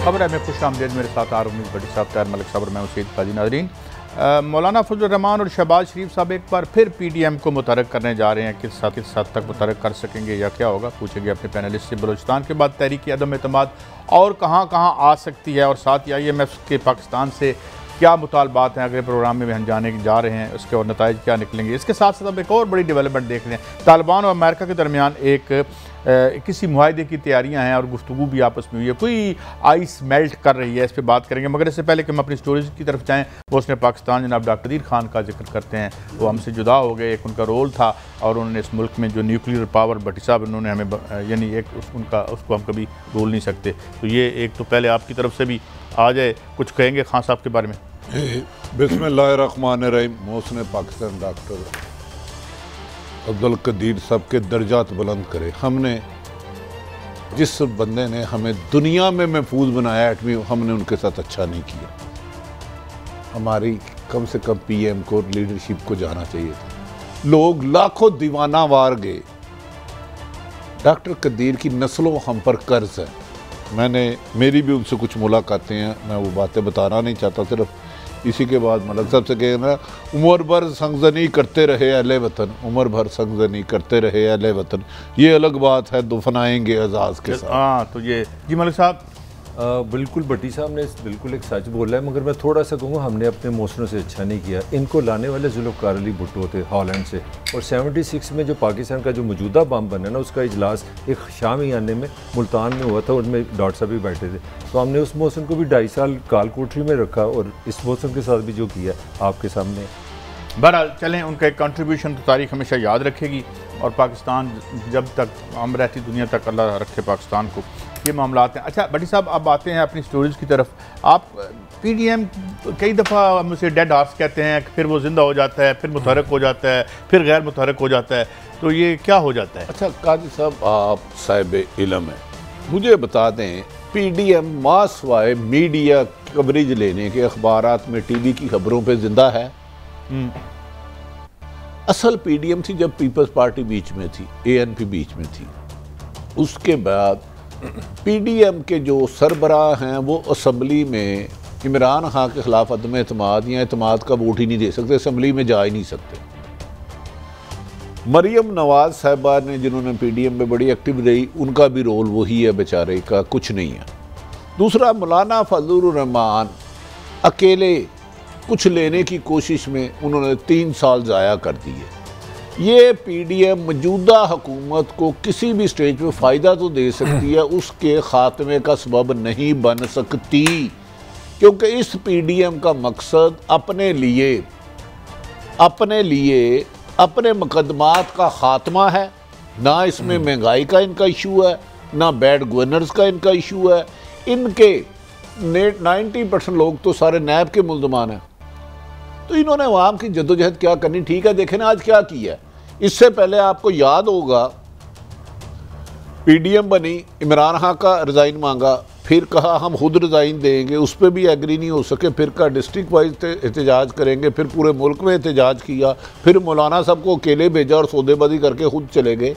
खबर है मैं खुश आमदेद। मेरे साथ आरुनीस भट्टी साहब, तैयार मलिक साहब और मैं सईद काजी। नाज़रीन, मौलाना फजल रहमान और शहबाज शरीफ साहब एक बार फिर PDM को मुतहर्रिक करने जा रहे हैं। किस हद तक मुतहर्रिक कर सकेंगे या क्या होगा, पूछेंगे अपने पैनलिस्ट से। बलूचिस्तान के बाद तहरीक अदम एतमाद और कहाँ कहाँ आ सकती है, और साथ ही IMF के पाकिस्तान से क्या मुतालबात हैं, अगले प्रोग्राम में हम जाने जा रहे हैं, उसके और नताइज क्या निकलेंगे। इसके साथ साथ अब एक और बड़ी डेवलपमेंट देख रहे हैं। तालिबान और अमेरिका के दरमियान किसी मुआहदे की तैयारियां हैं और गुफ्तगू भी आपस में हुई है। कोई आइस मेल्ट कर रही है, इस पर बात करेंगे। मगर इससे पहले कि हम अपनी स्टोरीज की तरफ जाएँ, वो उसने पाकिस्तान जनाब डॉक्टर कदीर खान का जिक्र करते हैं। वो हमसे जुदा हो गए, एक उनका रोल था और उन्होंने इस मुल्क में जो न्यूक्लियर पावर भट्टी साहब उन्होंने हमें यानी एक उसको हम कभी भूल नहीं सकते। तो ये एक तो पहले आपकी तरफ से भी आ जाए, कुछ कहेंगे खान साहब के बारे में। बिस्मिल्लाहिर्रहमानिर्रहीम। मोहसिन पाकिस्तान डॉक्टर अब्दुल कदीर साहब के दर्जात बुलंद करे। हमने जिस बंदे ने हमें दुनिया में महफूज बनाया एटमी, हमने उनके साथ अच्छा नहीं किया। हमारी कम से कम PM को, लीडरशिप को जाना चाहिए था। लोग लाखों दीवाना वार गए। डॉक्टर कदीर की नस्लों हम पर कर्ज है। मेरी भी उनसे कुछ मुलाकातें हैं, मैं वो बातें बताना नहीं चाहता। सिर्फ इसी के बाद मलक साहब से कहना, उम्र भर संगजनी करते रहे अहले वतन, उम्र भर संगजनी करते रहे अहले वतन। ये अलग बात है, दफनाएंगे एजाज के साथ। हाँ, तो ये जी मलिक साहब बिल्कुल भट्टी साहब ने बिल्कुल एक सच बोला है। मगर मैं थोड़ा सा कहूँगा, हमने अपने मोहसिनों से अच्छा नहीं किया। इनको लाने वाले जुल्फ़कार अली भुट्टो थे हॉलैंड से, और 76 में जो पाकिस्तान का जो मौजूदा बम बना ना, उसका इजलास एक शामी आने में मुल्तान में हुआ था, उनमें डॉक्टर साहब भी बैठे थे। तो हमने उस मोहसिन को भी 2.5 साल काल कोठरी में रखा, और इस मोहसिन के साथ भी जो किया आपके सामने। बहरहाल चलें, उनका एक कंट्रीब्यूशन तो तारीख हमेशा याद रखेगी, और पाकिस्तान जब तक हम रहती दुनिया तक अल्लाह रखे पाकिस्तान को, ये मामलात हैं। अच्छा भट्टी साहब, अब आते हैं अपनी स्टोरीज़ की तरफ। आप PDM कई दफ़ा हम उसे डेड हार्स कहते हैं, फिर वो ज़िंदा हो जाता है, फिर मुतहर्रिक हो जाता है, फिर गैर मुतहर्रिक हो जाता है। तो ये क्या हो जाता है? अच्छा काजी साहब, आप साहिब इल्म हैं, मुझे बता दें, PDM मास वाए मीडिया कवरेज लेने के, अखबारात में TV की खबरों पे जिंदा है? असल PDM थी जब पीपल्स पार्टी बीच में थी, ANP बीच में थी। उसके बाद PDM के जो सरबराह हैं वो असम्बली में इमरान खान के खिलाफ अदम एतमाद या एतमाद का वोट ही नहीं दे सकते, असम्बली में जा ही नहीं सकते। मरियम नवाज साहिबा ने, जिन्होंने PDM में बड़ी एक्टिव रही, उनका भी रोल वही है, बेचारे का कुछ नहीं है। दूसरा, मौलाना फजल रहमान अकेले कुछ लेने की कोशिश में उन्होंने 3 साल ज़ाया कर दिए। ये PDM मौजूदा हुकूमत को किसी भी स्टेज पे फ़ायदा तो दे सकती है, उसके ख़ात्मे का सबब नहीं बन सकती, क्योंकि इस PDM का मकसद अपने लिए अपने मुकदमात का ख़ात्मा है। ना इसमें महंगाई का इनका इशू है, ना बैड गवर्नर्स का इनका इशू है। इनके 90% लोग तो सारे नैब के मुल्ज़मान हैं। तो इन्होंने अवाम की जद्दोजहद क्या करनी, ठीक है, देखें ना आज क्या किया है। इससे पहले आपको याद होगा, PDM बनी, इमरान खान का रिज़ाइन मांगा, फिर कहा हम खुद रिज़ाइन देंगे, उस पर भी एग्री नहीं हो सके, फिर कहा डिस्ट्रिक्ट वाइज एहतजाज करेंगे, फिर पूरे मुल्क में एहतजाज किया, फिर मौलाना साहब को अकेले भेजा और सौदेबाजी करके खुद चले गए।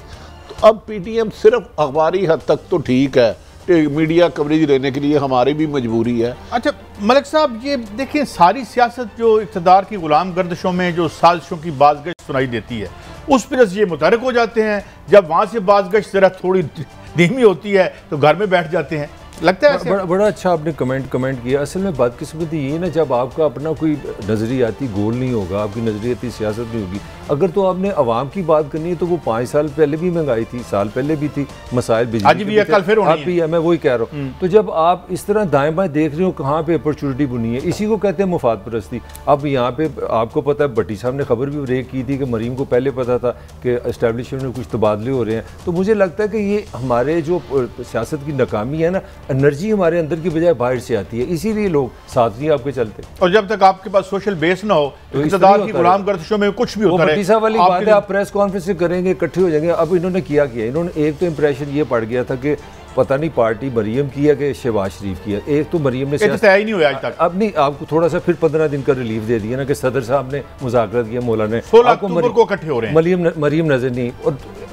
तो अब PDM सिर्फ अखबारी हद तक तो ठीक है, मीडिया कवरेज लेने के लिए हमारी भी मजबूरी है। अच्छा मलिक साहब, ये देखिए, सारी सियासत जो इक़्तिदार की गुलाम गर्दिशों में जो साजिशों की बाज़गश्त सुनाई देती है, उस पर ये मुतहर्रिक हो जाते हैं। जब वहाँ से बाज़गश्त ज़रा थोड़ी धीमी होती है तो घर में बैठ जाते हैं। लगता है बड़ा अच्छा आपने कमेंट किया। असल में बदकिस्मती ये ना, जब आपका अपना कोई नज़रियाती गोल नहीं होगा, आपकी नज़रियाती सियासत नहीं होगी, अगर तो आपने अवाम की बात करनी है तो वो 5 साल पहले भी महंगाई थी, साल पहले भी थी, मसाइल बिजली भी है, कल फिर आप भी है, मैं वही कह रहा हूँ। तो जब आप इस तरह दाएं बाएं देख रहे हो, कहाँ पे अपॉर्चुनिटी बुनी है, इसी को कहते हैं मुफाद परस्ती। अब यहाँ पे आपको पता है, भट्टी साहब ने खबर भी ब्रेक की थी कि मरीम को पहले पता था कि एस्टेब्लिशमेंट में कुछ तबादले हो रहे हैं। तो मुझे लगता है कि ये हमारे जो सियासत की नाकामी है ना, एनर्जी हमारे अंदर की बजाय बाहर से आती है, इसीलिए लोग साथ नहीं आपके चलते। और जब तक आपके पास सोशल बेस ना हो, तो इक़्तिदार की गुलाम गर्दिशों में कुछ भी होता है। भट्टी साहब वाली बात है, आप प्रेस कॉन्फ्रेंस करेंगे, इकट्ठे हो जाएंगे। अब इन्होंने किया, इन्होंने एक तो इंप्रेशन ये पड़ गया था कि पता नहीं पार्टी मरीम की है कि शहबाज शरीफ की है। एक तो मरीम ने तय ही नहीं हुआ आज तक। अब नहीं, आपको थोड़ा सा फिर 15 दिन का रिलीफ दे दिया ना कि सदर साहब ने मुज़ाकरात किया, मौला ने 16 अक्टूबर को इकट्ठे हो रहे हैं। मरीम नजर नहीं।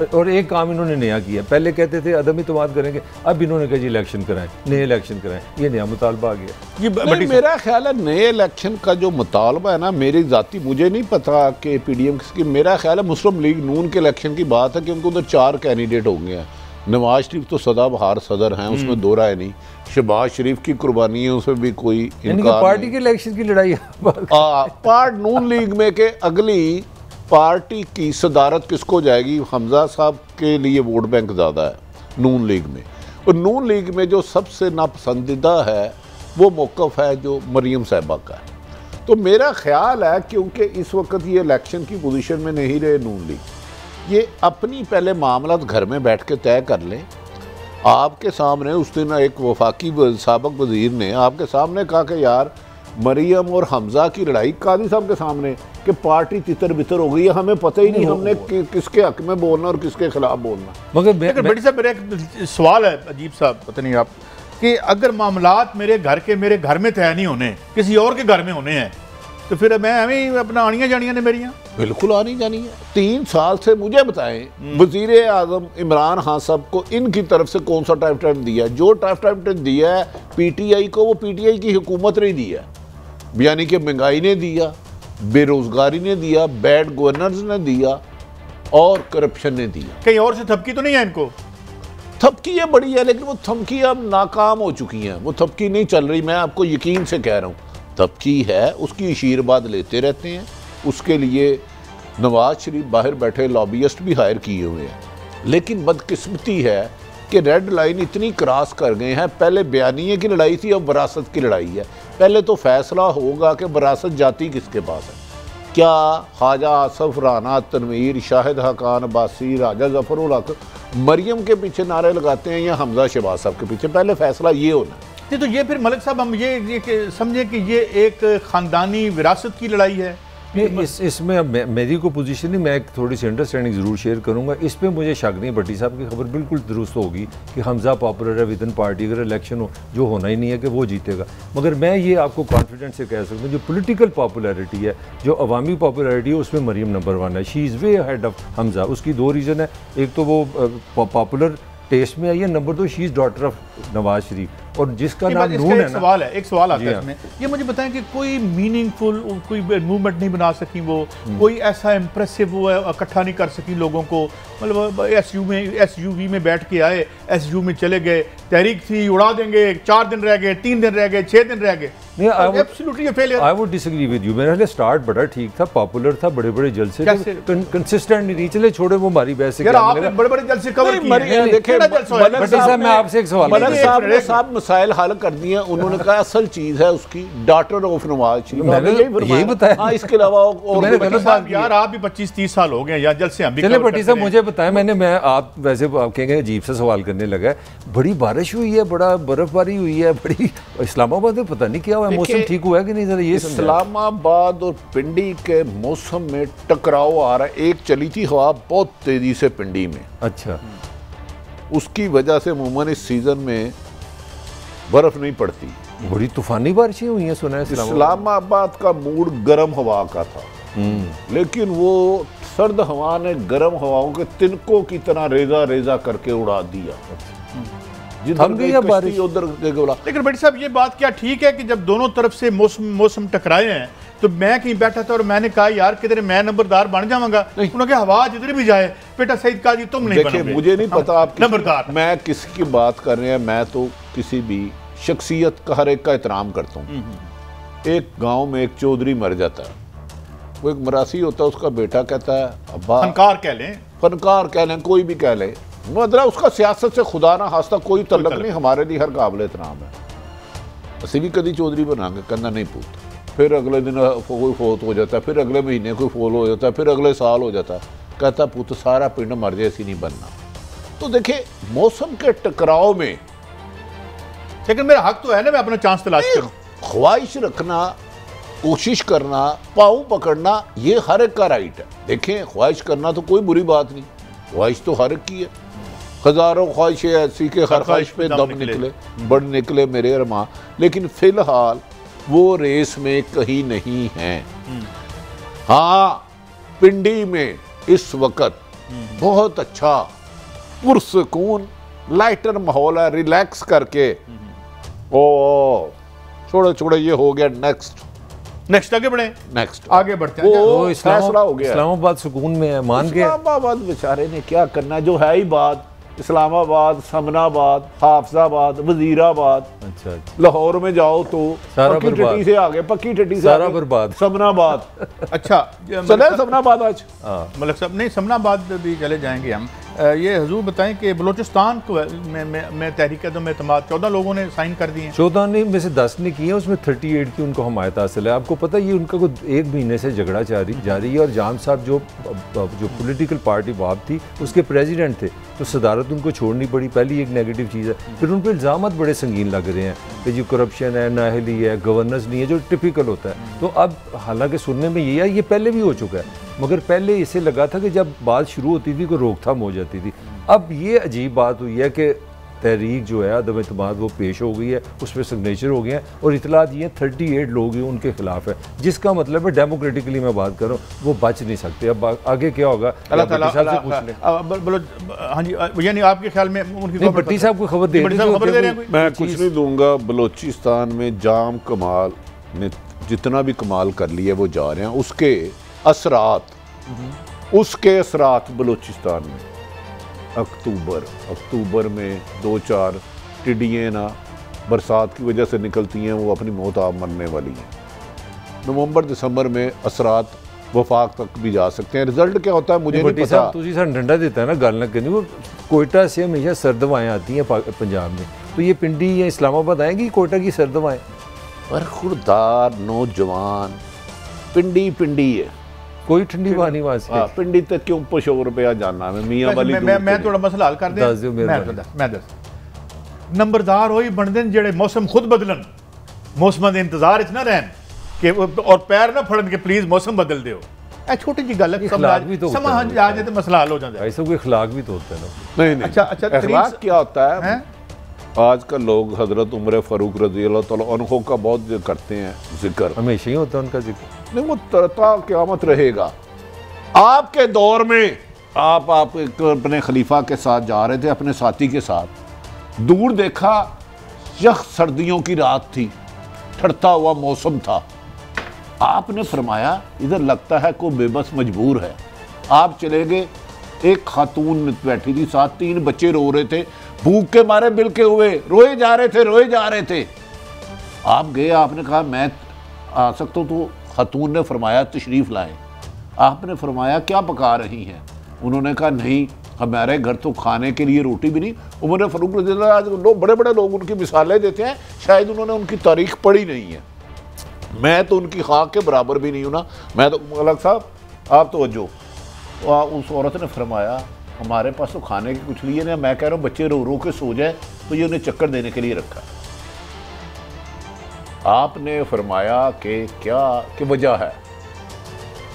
और एक काम इन्होंने नया किया, पहले कहते थे अदम इत्मीनान करेंगे, अब इन्होंने कहा जी इलेक्शन कराएं, नए इलेक्शन कराएं, ये नया मुतालबा आ गया। मेरा ख्याल है नए इलेक्शन का जो मुतालबा है ना, मेरी जाती मुझे नहीं पता कि PDM की, मेरा ख्याल है मुस्लिम लीग नून के इलेक्शन की बात है कि उनको उधर 4 कैंडिडेट हो गए हैं। नवाज शरीफ तो सदाबहार सदर हैं, उसमें दो राय नहीं। शहबाज शरीफ की कुर्बानी है, उसमें भी कोई इनकार पार्टी के इलेक्शन की लड़ाई पार्ट नून लीग में के अगली पार्टी की सदारत किसको जाएगी? हमजा साहब के लिए वोट बैंक ज़्यादा है नून लीग में, और नून लीग में जो सबसे नापसंदीदा है वो मौक़िफ़ है जो मरीम साहिबा का है। तो मेरा ख्याल है क्योंकि इस वक्त ये इलेक्शन की पोजीशन में नहीं रहे नून लीग, ये अपनी पहले मामला घर में बैठ के तय कर लें। आपके सामने उस दिन एक वफाकी साबिक वज़ीर ने आपके सामने कहा कि यार मरियम और हमजा की लड़ाई कादी साहब के सामने कि पार्टी तितर बितर हो गई है, हमें पता ही नहीं हमने किसके हक में बोलना और किसके खिलाफ बोलना। मगर बड़ी साहब मेरा एक सवाल है अजीब साहब, पता नहीं आप, कि अगर मामलात मेरे घर में तय नहीं होने, किसी और के घर में होने हैं, तो फिर मैं हमें अपना आनियाँ जानियाँ ने मेरियाँ बिल्कुल आनी जानी है। 3 साल से मुझे बताएं वज़ीर आज़म इमरान खान साहब को इनकी तरफ से कौन सा टाइम दिया? जो टाइम दिया है PTI को, वो PTI की हुकूमत ने दिया, यानी कि महंगाई ने दिया, बेरोजगारी ने दिया, बैड गवर्नेंस ने दिया और करप्शन ने दिया। कहीं और से थपकी तो नहीं है इनको? थपकी है बड़ी है, लेकिन वो थपकी अब नाकाम हो चुकी हैं, वो थपकी नहीं चल रही। मैं आपको यकीन से कह रहा हूँ, तबकी है, उसकी आशीर्वाद लेते रहते हैं। उसके लिए नवाज शरीफ बाहर बैठे लॉबियस्ट भी हायर किए हुए हैं, लेकिन बदकिस्मती है कि रेड लाइन इतनी क्रॉस कर गए हैं। पहले बयानिए की लड़ाई थी, अब विरासत की लड़ाई है। पहले तो फैसला होगा कि विरासत जाती किसके पास है। क्या ख्वाजा आसफ, राना तनवीर, शाहिद हकान अब्बासी, राजा जफर उल हक मरियम के पीछे नारे लगाते हैं या हमजा शहबाज साहब के पीछे? पहले फैसला ये होना है। तो ये फिर मलिक साहब हम ये समझें कि ये एक ख़ानदानी विरासत की लड़ाई है। इसमें अब मेरी को पोजीशन नहीं, मैं थोड़ी सी अंडरस्टैंडिंग ज़रूर शेयर करूंगा। इस पर मुझे शक नहीं, भट्टी साहब की खबर बिल्कुल दुरुस्त होगी कि हमजा पॉपुलर है विद इन पार्टी, अगर इलेक्शन हो जो होना ही नहीं है कि वो जीतेगा। मगर मैं ये आपको कॉन्फिडेंस से कह सकता हूँ, जो पॉलिटिकल पॉपुलैरिटी है, जो अवामी पॉपुलैरिटी है, उसमें मरीम नंबर 1 है। She is way ahead of Hamza. उसकी 2 रीज़न है, एक तो वो पॉपुलर टेस्ट में आई है, number 2 she is daughter of Nawaz Sharif, और जिसका नाम नून है ना। एक सवाल आता है इसमें, ये मुझे बताएं कि कोई मीनिंगफुल कोई मूवमेंट नहीं बना सकी वो, कोई ऐसा इम्प्रेसिव वो इकट्ठा नहीं कर सकी लोगों को, मतलब SUV में बैठ के आए, SU में चले गए, तहरीक थी उड़ा देंगे, 4 दिन रह गए, 3 दिन रह गए, 6 दिन रह गए। I would disagree with you. मेरा स्टार्ट बड़ा ठीक था, पॉपुलर था, बड़े बड़े जलसे कंसिस्टेंट नहीं चले, छोड़े वो हमारी वैसे बड़े जलसे कवर किए। मैं आपसे एक सवाल, मसाइल हल कर दिए उन्होंने कहा असल चीज है उसकी डॉटर ऑफ नवाज शरीफ, यही बताया। इसके अलावा और यार आप भी 25-30 साल हो गए यार, जल से हम भी। चले भट्टी साहब मुझे बताया, मैं आप वैसे आप कहेंगे अजीब सा सवाल करने लगा है, बड़ी बारिश हुई है, बड़ा बर्फबारी हुई है, बड़ी इस्लामाबाद में पता नहीं क्या हुआ, मौसम ठीक हुआ है कि नहीं? जरा ये इस्लामाबाद और पिंडी के मौसम में टकराव आ रहा है। एक चली थी हवा बहुत तेजी से पिंडी में, अच्छा, उसकी वजह से अमूमन इस सीजन में बर्फ नहीं पड़ती, बड़ी तूफानी बारिशें हुई हैं सुना है। इस्लामाबाद का मूड गर्म हवा का था, लेकिन वो सर्द हवा ने गर्म हवाओं के तिनकों की तरह रेजा रेजा करके उड़ा दिया। थम गई है बारिश उधर। लेकिन बड़ी साहब ये बात क्या ठीक है कि जब दोनों तरफ से मौसम टकराए हैं, तो मैं कहीं बैठा था और मैंने कहा यार किधर मैं नंबरदार बन जाऊंगा, उन्होंने कहा हवा जिधर भी जाए बेटा सईद काजी तुम नहीं बनोगे। मुझे नहीं पता आप नंबरदार, मैं किसकी बात कर रहे हैं, मैं तो किसी भी शख्सियत का हर एक का एहतराम करता हूँ। एक गाँव में एक चौधरी मर जाता है, वो एक मरासी होता है, उसका बेटा कहता है अब्बा, फनकार कह लें कोई भी कह ले, मतलब उसका सियासत से खुदा ना हास्ता कोई तल्लक नहीं, हमारे लिए हर काबिल एहतराम है। असी भी कभी चौधरी बनाएंगे, कहना नहीं पूछता। फिर अगले दिन कोई फोत हो जाता है, फिर अगले महीने कोई फोल हो जाता है, फिर अगले साल हो जाता है, कहता पुत सारा पिंड मर जाए, ऐसी नहीं बनना। तो देखिए मौसम के टकराव में, लेकिन मेरा हक तो है ना, मैं अपना चांस तलाश करूं। ख्वाहिश रखना, कोशिश करना, पाँव पकड़ना, ये हर एक का राइट है। देखें ख्वाहिश करना तो कोई बुरी बात नहीं, ख्वाहिश तो हर एक की है, हज़ारों ख्वाहिशें ऐसी कि हर ख्वाहिश पे दम निकले, बढ़ निकले मेरे अरमां, लेकिन फ़िलहाल वो रेस में कहीं नहीं हैं। हाँ, पिंडी में इस वक्त बहुत अच्छा पुरसकून लाइटर माहौल है, रिलैक्स करके ओ छोड़ो छोड़ो, ये हो गया नेक्स्ट आगे बढ़े, नेक्स्ट आगे बढ़ते हैं। वो फैसला हो गया। इस्लामाबाद सुकून में है, मान गया। इस्लामाबाद बेचारे ने क्या करना, जो है ही बात, इस्लामाबाद, समनाबाद, हाफजाबाद, वजीराबाद, अच्छा लाहौर में जाओ तो सारा पक्की टट्टी से आगे, पक्की टट्टी से सारा आगे बरबाद। समनाबाद अच्छा चले समनाबाद आज मलिक साहब, नहीं समनाबाद भी चले जाएंगे हम। ये हुजूर बताएं कि बलूचिस्तान को में तहरीक-ए-दम एतमाद 14 लोगों ने साइन कर दिए हैं। 14 ने में से 10 ने किए, उसमें 38 की उनको हमायत हासिल है। आपको पता है ये उनका कोई 1 महीने से झगड़ा जारी है, और जाम साहब जो पॉलिटिकल पार्टी वहाब थी उसके प्रेसिडेंट थे, तो सदारत उनको छोड़नी पड़ी। पहली एक नेगेटिव चीज़ है। फिर उन पर इल्ज़ाम बड़े संगीन लग रहे हैं कि जो करप्शन है, नाअहली है, गवर्नेंस नहीं है, जो टिपिकल होता है। तो अब हालांकि सुनने में ये है, ये पहले भी हो चुका है, मगर पहले इसे लगा था कि जब बात शुरू होती थी कोई रोकथाम हो जाती थी। अब ये अजीब बात हुई है कि तहरीक जो है अदम एतमाद वो पेश हो गई है, उस पर सिग्नेचर हो गए हैं, और इतलात ये 38 लोग ही उनके खिलाफ है, जिसका मतलब है डेमोक्रेटिकली मैं बात कर रहा हूँ, वो बच नहीं सकते। अब आगे क्या होगा अल्लाह ताला से पूछ लें। बोलो हाँ जी, यानी आपके ख्याल में उनकी भट्टी साहब को खबर दे रहे हैं? मैं कुछ नहीं दूंगा। बलोचिस्तान में जाम कमाल ने जितना भी कमाल कर लिया वो जा रहे हैं, उसके असरात बलोचिस्तान में अक्टूबर में 2-4 टिड्डियाँ ना बरसात की वजह से निकलती हैं, वो अपनी मौत आप मरने वाली हैं। नवंबर दिसंबर में असरात वफाक तक भी जा सकते हैं। रिजल्ट क्या होता है मुझे नहीं पता। तुझी सन ठंडा देता है ना, गल न करनी। वो कोयटा से हमेशा सर्द हवाएं आती हैं पंजाब में, तो ये पिंडी या इस्लामाबाद आएंगी कोयटा की सर्द हवाएं? पर खुरदार नौजवान पिंडी है, कोई ठंडी हवा नहीं वहाँ से। पिंडी तक क्यों पशोर पे जाना है मियाँ वाली। मैं थोड़ा मसला हल कर दे। मैं दस नंबरदार होई बनदे जेड़े मौसम खुद बदलन, मौसम के इंतजार इतना रहन कि और पैर ना फड़न के प्लीज मौसम बदल दियो। ए छोटी जी गल है, समझ आ जाए तो मसला हल हो जाता है। ऐसा कोई इखलाक भी तो होता है ना। नहीं अच्छा इखलाक क्या होता है? आजकल लोग हजरत उमर फारूक रजी अल्लाह तआला अन्हु का बहुत करते हैं जिक्र, हमेशा ही होता है उनका जिक्र। नहीं, वो तरता क़यामत रहेगा। आपके दौर में आप अपने खलीफा के साथ जा रहे थे, अपने साथी के साथ, दूर देखा यख सर्दियों की रात थी, ठंडा हुआ मौसम था। आपने फरमाया इधर लगता है कोई बेबस मजबूर है। आप चले गए, एक खातून बैठी थी साथ, 3 बच्चे रो रहे थे, भूख के मारे बिलके हुए रोए जा रहे थे। आप गए, आपने कहा मैं आ सकता हूँ, तो खातून ने फरमाया तशरीफ़ लाएं। आपने फरमाया क्या पका रही हैं? उन्होंने कहा नहीं, हमारे घर तो खाने के लिए रोटी भी नहीं। उमर फारूक रज़ी अल्लाह, आज लोग बड़े लोग उनकी मिसालें देते हैं, शायद उन्होंने उनकी तारीख पढ़ी नहीं है। मैं तो उनकी खाक के बराबर भी नहीं हूँ ना। मैं तो अलग साहब आप तो वजो। उस औरत ने फरमाया हमारे पास तो खाने के कुछ लिए नहीं, मैं कह रहा हूँ बच्चे रो रो के सो जाए, तो ये उन्हें चक्कर देने के लिए रखा। आपने फरमाया कि क्या कि वजह है,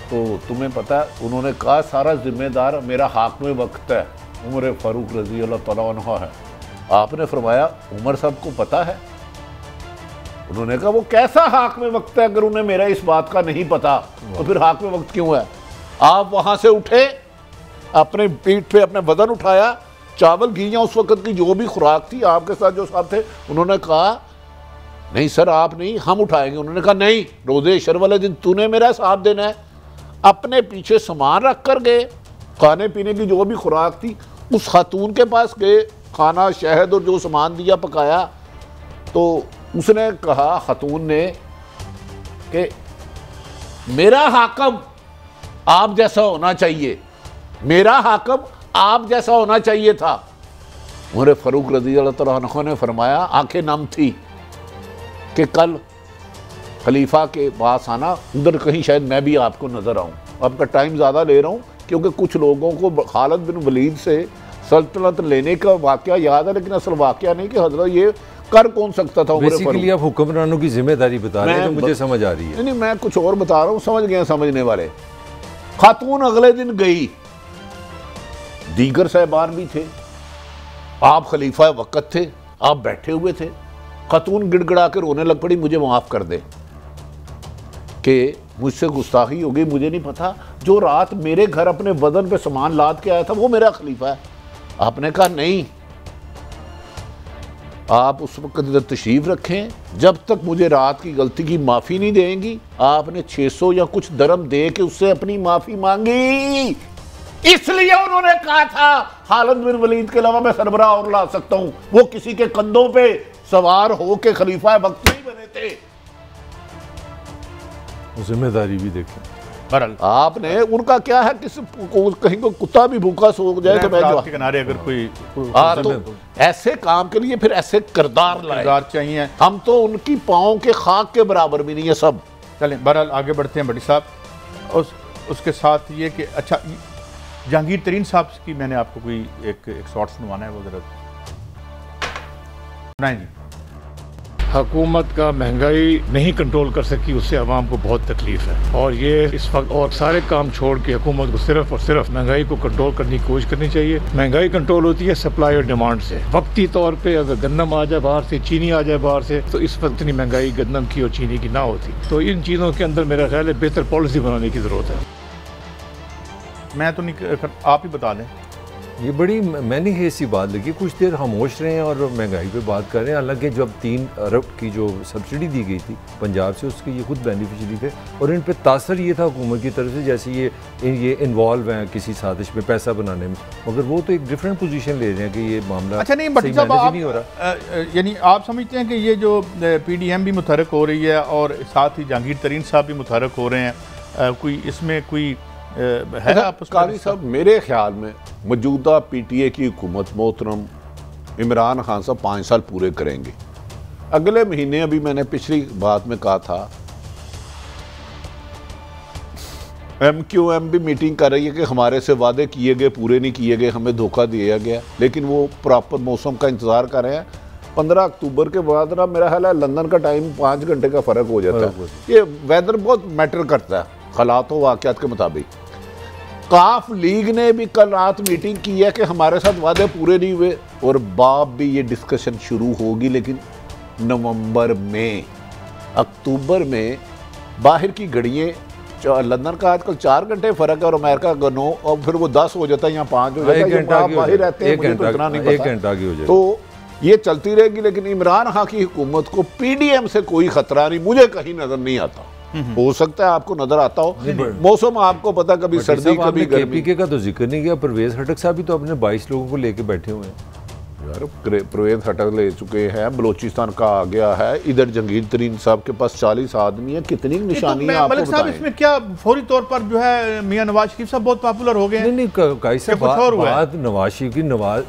तो तुम्हें पता है? उन्होंने कहा सारा जिम्मेदार मेरा हाकिम वक्त है, उमर फारूक रज़ी अल्लाह तआला अन्हु है। आपने फरमाया उमर साहब को पता है? उन्होंने कहा वो कैसा हाकिम वक्त है, अगर उन्हें मेरा इस बात का नहीं पता तो फिर हाकिम वक्त क्यों है? आप वहाँ से उठे, अपने पीठ पे अपने वजन उठाया, चावल घियाँ उस वक्त की जो भी खुराक थी, आपके साथ जो साथ थे, उन्होंने कहा नहीं सर आप नहीं, हम उठाएंगे। उन्होंने कहा नहीं, रोज़े अशर वाले दिन तूने मेरा साथ देना है। अपने पीछे सामान रख कर गए, खाने पीने की जो भी खुराक थी, उस खातून के पास गए, खाना शहद और जो सामान दिया पकाया, तो उसने कहा खातून ने कि मेरा हाकम आप जैसा होना चाहिए, मेरा हाकम आप जैसा होना चाहिए था। उमर फारूक रज़ी अल्लाह तआला अन्हु ने फरमाया, आंखें नम थी कि कल खलीफा के पास आना, उधर कहीं शायद मैं भी आपको नज़र आऊँ। आपका टाइम ज़्यादा ले रहा हूँ क्योंकि कुछ लोगों को खालिद बिन वलीद से सल्तनत लेने का वाक़या याद है, लेकिन असल वाक़या नहीं कि हज़रत ये कर कौन सकता था। बेसिकली आप हुक्मरानों की जिम्मेदारी बता रहे हैं, तो मुझे समझ आ रही है। नहीं, मैं कुछ और बता रहा हूँ, समझ गए समझने वाले। खातून अगले दिन गई, दीगर साहबान भी थे, आप खलीफा वक़्त थे, आप बैठे हुए थे, खतून गिड़गिड़ा के रोने लग पड़ी मुझे माफ़ कर दे कि मुझसे गुस्ताखी हो गई, मुझे नहीं पता। जो रात मेरे घर अपने वजन पे सामान लाद के आया था वो मेरा खलीफा है। आपने कहा नहीं, आप उस वक्त इधर तशरीफ रखें, जब तक मुझे रात की गलती की माफ़ी नहीं देंगी। आपने 600 या कुछ दरम दे के उससे अपनी माफ़ी मांगी, इसलिए उन्होंने कहा था खालिद बिन वलीद के अलावा मैं सरबराह और ला सकता हूं। वो किसी के कंधों पे सवार हो के खलीफा वक्त नहीं बने थे। जिम्मेदारी भी देखें। बहरहाल आपने उनका क्या है, कहीं को कुत्ता भी भूखा सो जाए तो मैं के किनारे अगर कोई तो ऐसे काम के लिए फिर ऐसे किरदार लाए चाहिए। हम तो उनकी पाँव के खाक के बराबर भी नहीं है सब। चलें बहरहाल आगे बढ़ते हैं भट्टी साहब। उसके साथ ये कि अच्छा जहांगीर तरीन साहब की मैंने आपको कोई एक शॉर्ट सुनवाना है, वो जरा सुनाएं जी। हुकूमत का महंगाई नहीं कंट्रोल कर सकी, उससे आवाम को बहुत तकलीफ है और ये इस वक्त और सारे काम छोड़ के हुकूमत को सिर्फ और सिर्फ महंगाई को कंट्रोल करने की कोशिश करनी चाहिए। महंगाई कंट्रोल होती है सप्लाई और डिमांड से। वक्ती तौर पे अगर गंदम आ जाए बाहर से, चीनी आ जाए बाहर से, तो इस वक्त इतनी महंगाई गंदम की और चीनी की ना होती। तो इन चीज़ों के अंदर मेरा ख्याल है बेहतर पॉलिसी बनाने की ज़रूरत है। मैं तो नहीं, आप ही बता दें। ये बड़ी मैंने ही ऐसी बात लगी, कुछ देर खामोश रहे हैं और महंगाई पे बात कर रहे हैं। हालांकि जब 3 अरब की जो सब्सिडी दी गई थी पंजाब से, उसके ये खुद बेनिफिशरी थे और इन पे तासर ये था हुकूमत की तरफ से जैसे ये इन्वॉल्व हैं किसी साजिश में पैसा बनाने में, मगर वो तो एक डिफरेंट पोजीशन ले रहे हैं कि ये मामला अच्छा नहीं भट्टी साहब नहीं हो रहा। यानी आप समझते हैं कि ये जो PDM भी मुतहरक हो रही है और साथ ही जहांगीर तरीन साहब भी मुतहरक हो रहे हैं, कोई इसमें कोई है कारी साहब? मेरे ख्याल में मौजूदा PTA की हुकूमत मोहतरम इमरान खान साहब 5 साल पूरे करेंगे। अगले महीने, अभी मैंने पिछली बात में कहा था, MQM भी मीटिंग कर रही है कि हमारे से वादे किए गए पूरे नहीं किए गए, हमें धोखा दिया गया, लेकिन वो प्रॉपर मौसम का इंतज़ार कर रहे हैं। 15 अक्टूबर के बाद ना मेरा ख्याल है लंदन का टाइम 5 घंटे का फ़र्क हो जाता है। ये वेदर बहुत मैटर करता है हालात वाक़यात के मुताबिक। काफ लीग ने भी कल रात मीटिंग की है कि हमारे साथ वादे पूरे नहीं हुए और बाप भी ये डिस्कशन शुरू होगी, लेकिन नवंबर में, अक्टूबर में बाहर की घड़ियाँ, लंदन का आजकल 4 घंटे फ़र्क है और अमेरिका का 9, और फिर वो 10 हो जाता है या 5 हो जाता है। बाहर रहते हैं, मुझे तो इतना नहीं पता। 1 घंटा की हो जाए तो ये चलती रहेगी, लेकिन इमरान खान की हुकूमत को PDM से कोई खतरा नहीं, मुझे कहीं नजर नहीं आता। हो सकता है आपको नजर आता हो। मौसम आपको पता, कभी सर्दी कभी गर्मी। KPK का तो जिक्र नहीं किया। परवेज खटक साहब भी तो अपने 22 लोगों को लेके बैठे हुए हैं यार। परवेज खटक ले चुके हैं, बलोचिस्तान का आ गया है, इधर जहांगीर तरीन साहब के पास 40 आदमी है। कितनी निशानियां आपको मलिक साहब इसमें क्या फौरी तौर पर जो है मियां नवाज शरीफ साहब बहुत पॉपुलर हो गए हैं? नहीं बात नवाज शरीफ की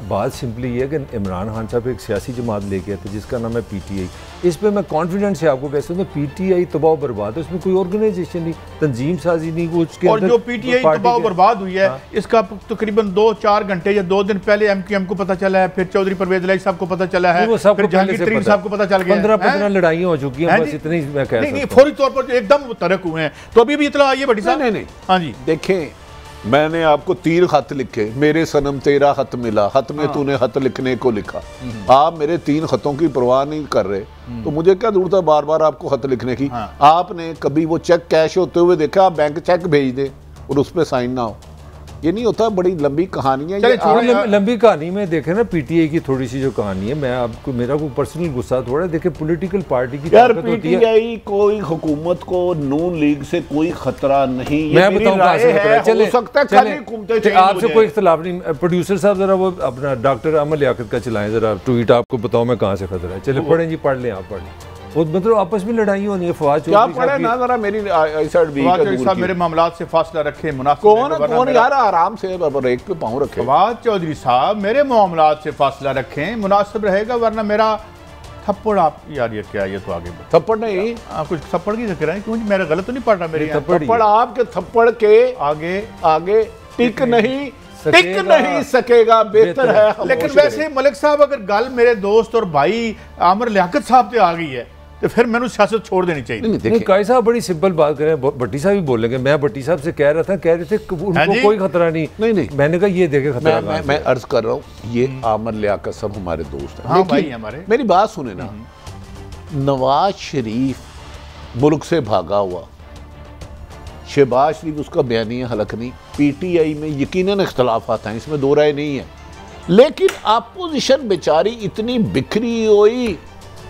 बात सिंपली ये है कि इमरान खान साहब एक सियासी जमात लेके आए थे जिसका नाम है PTI। इस पर मैं कॉन्फिडेंस से आपको कह सकता हूँ, PTI तबाह बर्बाद है, उसमें कोई ऑर्गेनाइजेशन नहीं, तंजीम साजी नहीं, उसके और जो PTI तबाह बर्बाद हुई है इसका तकरीबन 2-4 घंटे या 2 दिन पहले MQM को पता चला है, फिर चौधरी परवेज इलाही साहब को पता चला है, फिर जहांगीर तरीन साहब को पता चल गया। 15 लड़ाइयाँ हो चुकी हैं, बस इतनी मैं कह सकता हूं। फौरी तौर पर एकदम मुतहरक हुए हैं। तो अभी भी इतना आइए भट्टी साहब। नहीं हाँ जी देखें, मैंने आपको 3 खत लिखे, मेरे सनम तेरा खत मिला, खत में तूने खत लिखने को लिखा। आप मेरे 3 खतों की परवाह नहीं कर रहे, तो मुझे क्या जरूरत है बार बार आपको खत लिखने की। आपने कभी वो चेक कैश होते हुए देखा? आप बैंक चेक भेज दें और उस पर साइन ना हो, ये नहीं होता। बड़ी लंबी कहानी है। लंबी कहानी में देखें ना, PTI की थोड़ी सी जो कहानी है, मैं आपको, मेरा कोई पर्सनल गुस्सा थोड़ा देखे, पॉलिटिकल पार्टी की यार PTI कोई हुकूमत को नून लीग से कोई खतरा नहीं। मैं बताऊं कहां से खतरा है। हो सकता है खाली घूमते चेंज आपसे कोई इख्तिलाफ नहीं। प्रोड्यूसर साहब जरा वो अपना डॉक्टर अमर लियाकत का चलाएं जरा ट्वीट, आपको बताऊं मैं कहां से खतरा है। चले पढ़ें जी, पढ़ लें, आप पढ़ लें। वो मतलब आपस में लड़ाई होनी है। फवाद चौधरी ना जरा मेरी साहब मेरे मामलात से फासला रखे, मुनासिब कौन यार, आराम से एक पे पाँव रखे। फवाद चौधरी साहब मेरे मामलात से फासला रखें, मुनासिब रहेगा, वरना मेरा थप्पड़ आप यार ये क्या, ये तो आगे थप्पड़ नहीं, कुछ थप्पड़ की जिक्र है, क्योंकि मेरा गलत तो नहीं पढ़ रहा। मेरी थप्पड़ आपके थप्पड़ के आगे टिक नहीं सकेगा, बेहतर है। लेकिन वैसे मलिक साहब, अगर गल मेरे दोस्त और भाई आमिर लियाकत साहब से आ गई है तो फिर मैंने सियासत छोड़ देनी चाहिए। नहीं, काई साहब बड़ी सिंपल बात करें, भट्टी साहब ही बोलेंगे। मैं भट्टी साहब से कह रहे थे उनको कोई खतरा नहीं। नहीं मैंने कहा ये देखे खतरा। मैं अर्ज कर रहा हूँ, ये आमर लियाकत सब हमारे दोस्त हैं। हाँ भाई हमारे। मेरी बात सुने ना, नवाज शरीफ मुल्क से भागा हुआ, शहबाज शरीफ उसका बयानिया हलक नहीं, पीटीआई में यकीनन इख्तलाफात हैं, इसमें दो राय नहीं है, लेकिन अपोजिशन बेचारी इतनी बिखरी हुई,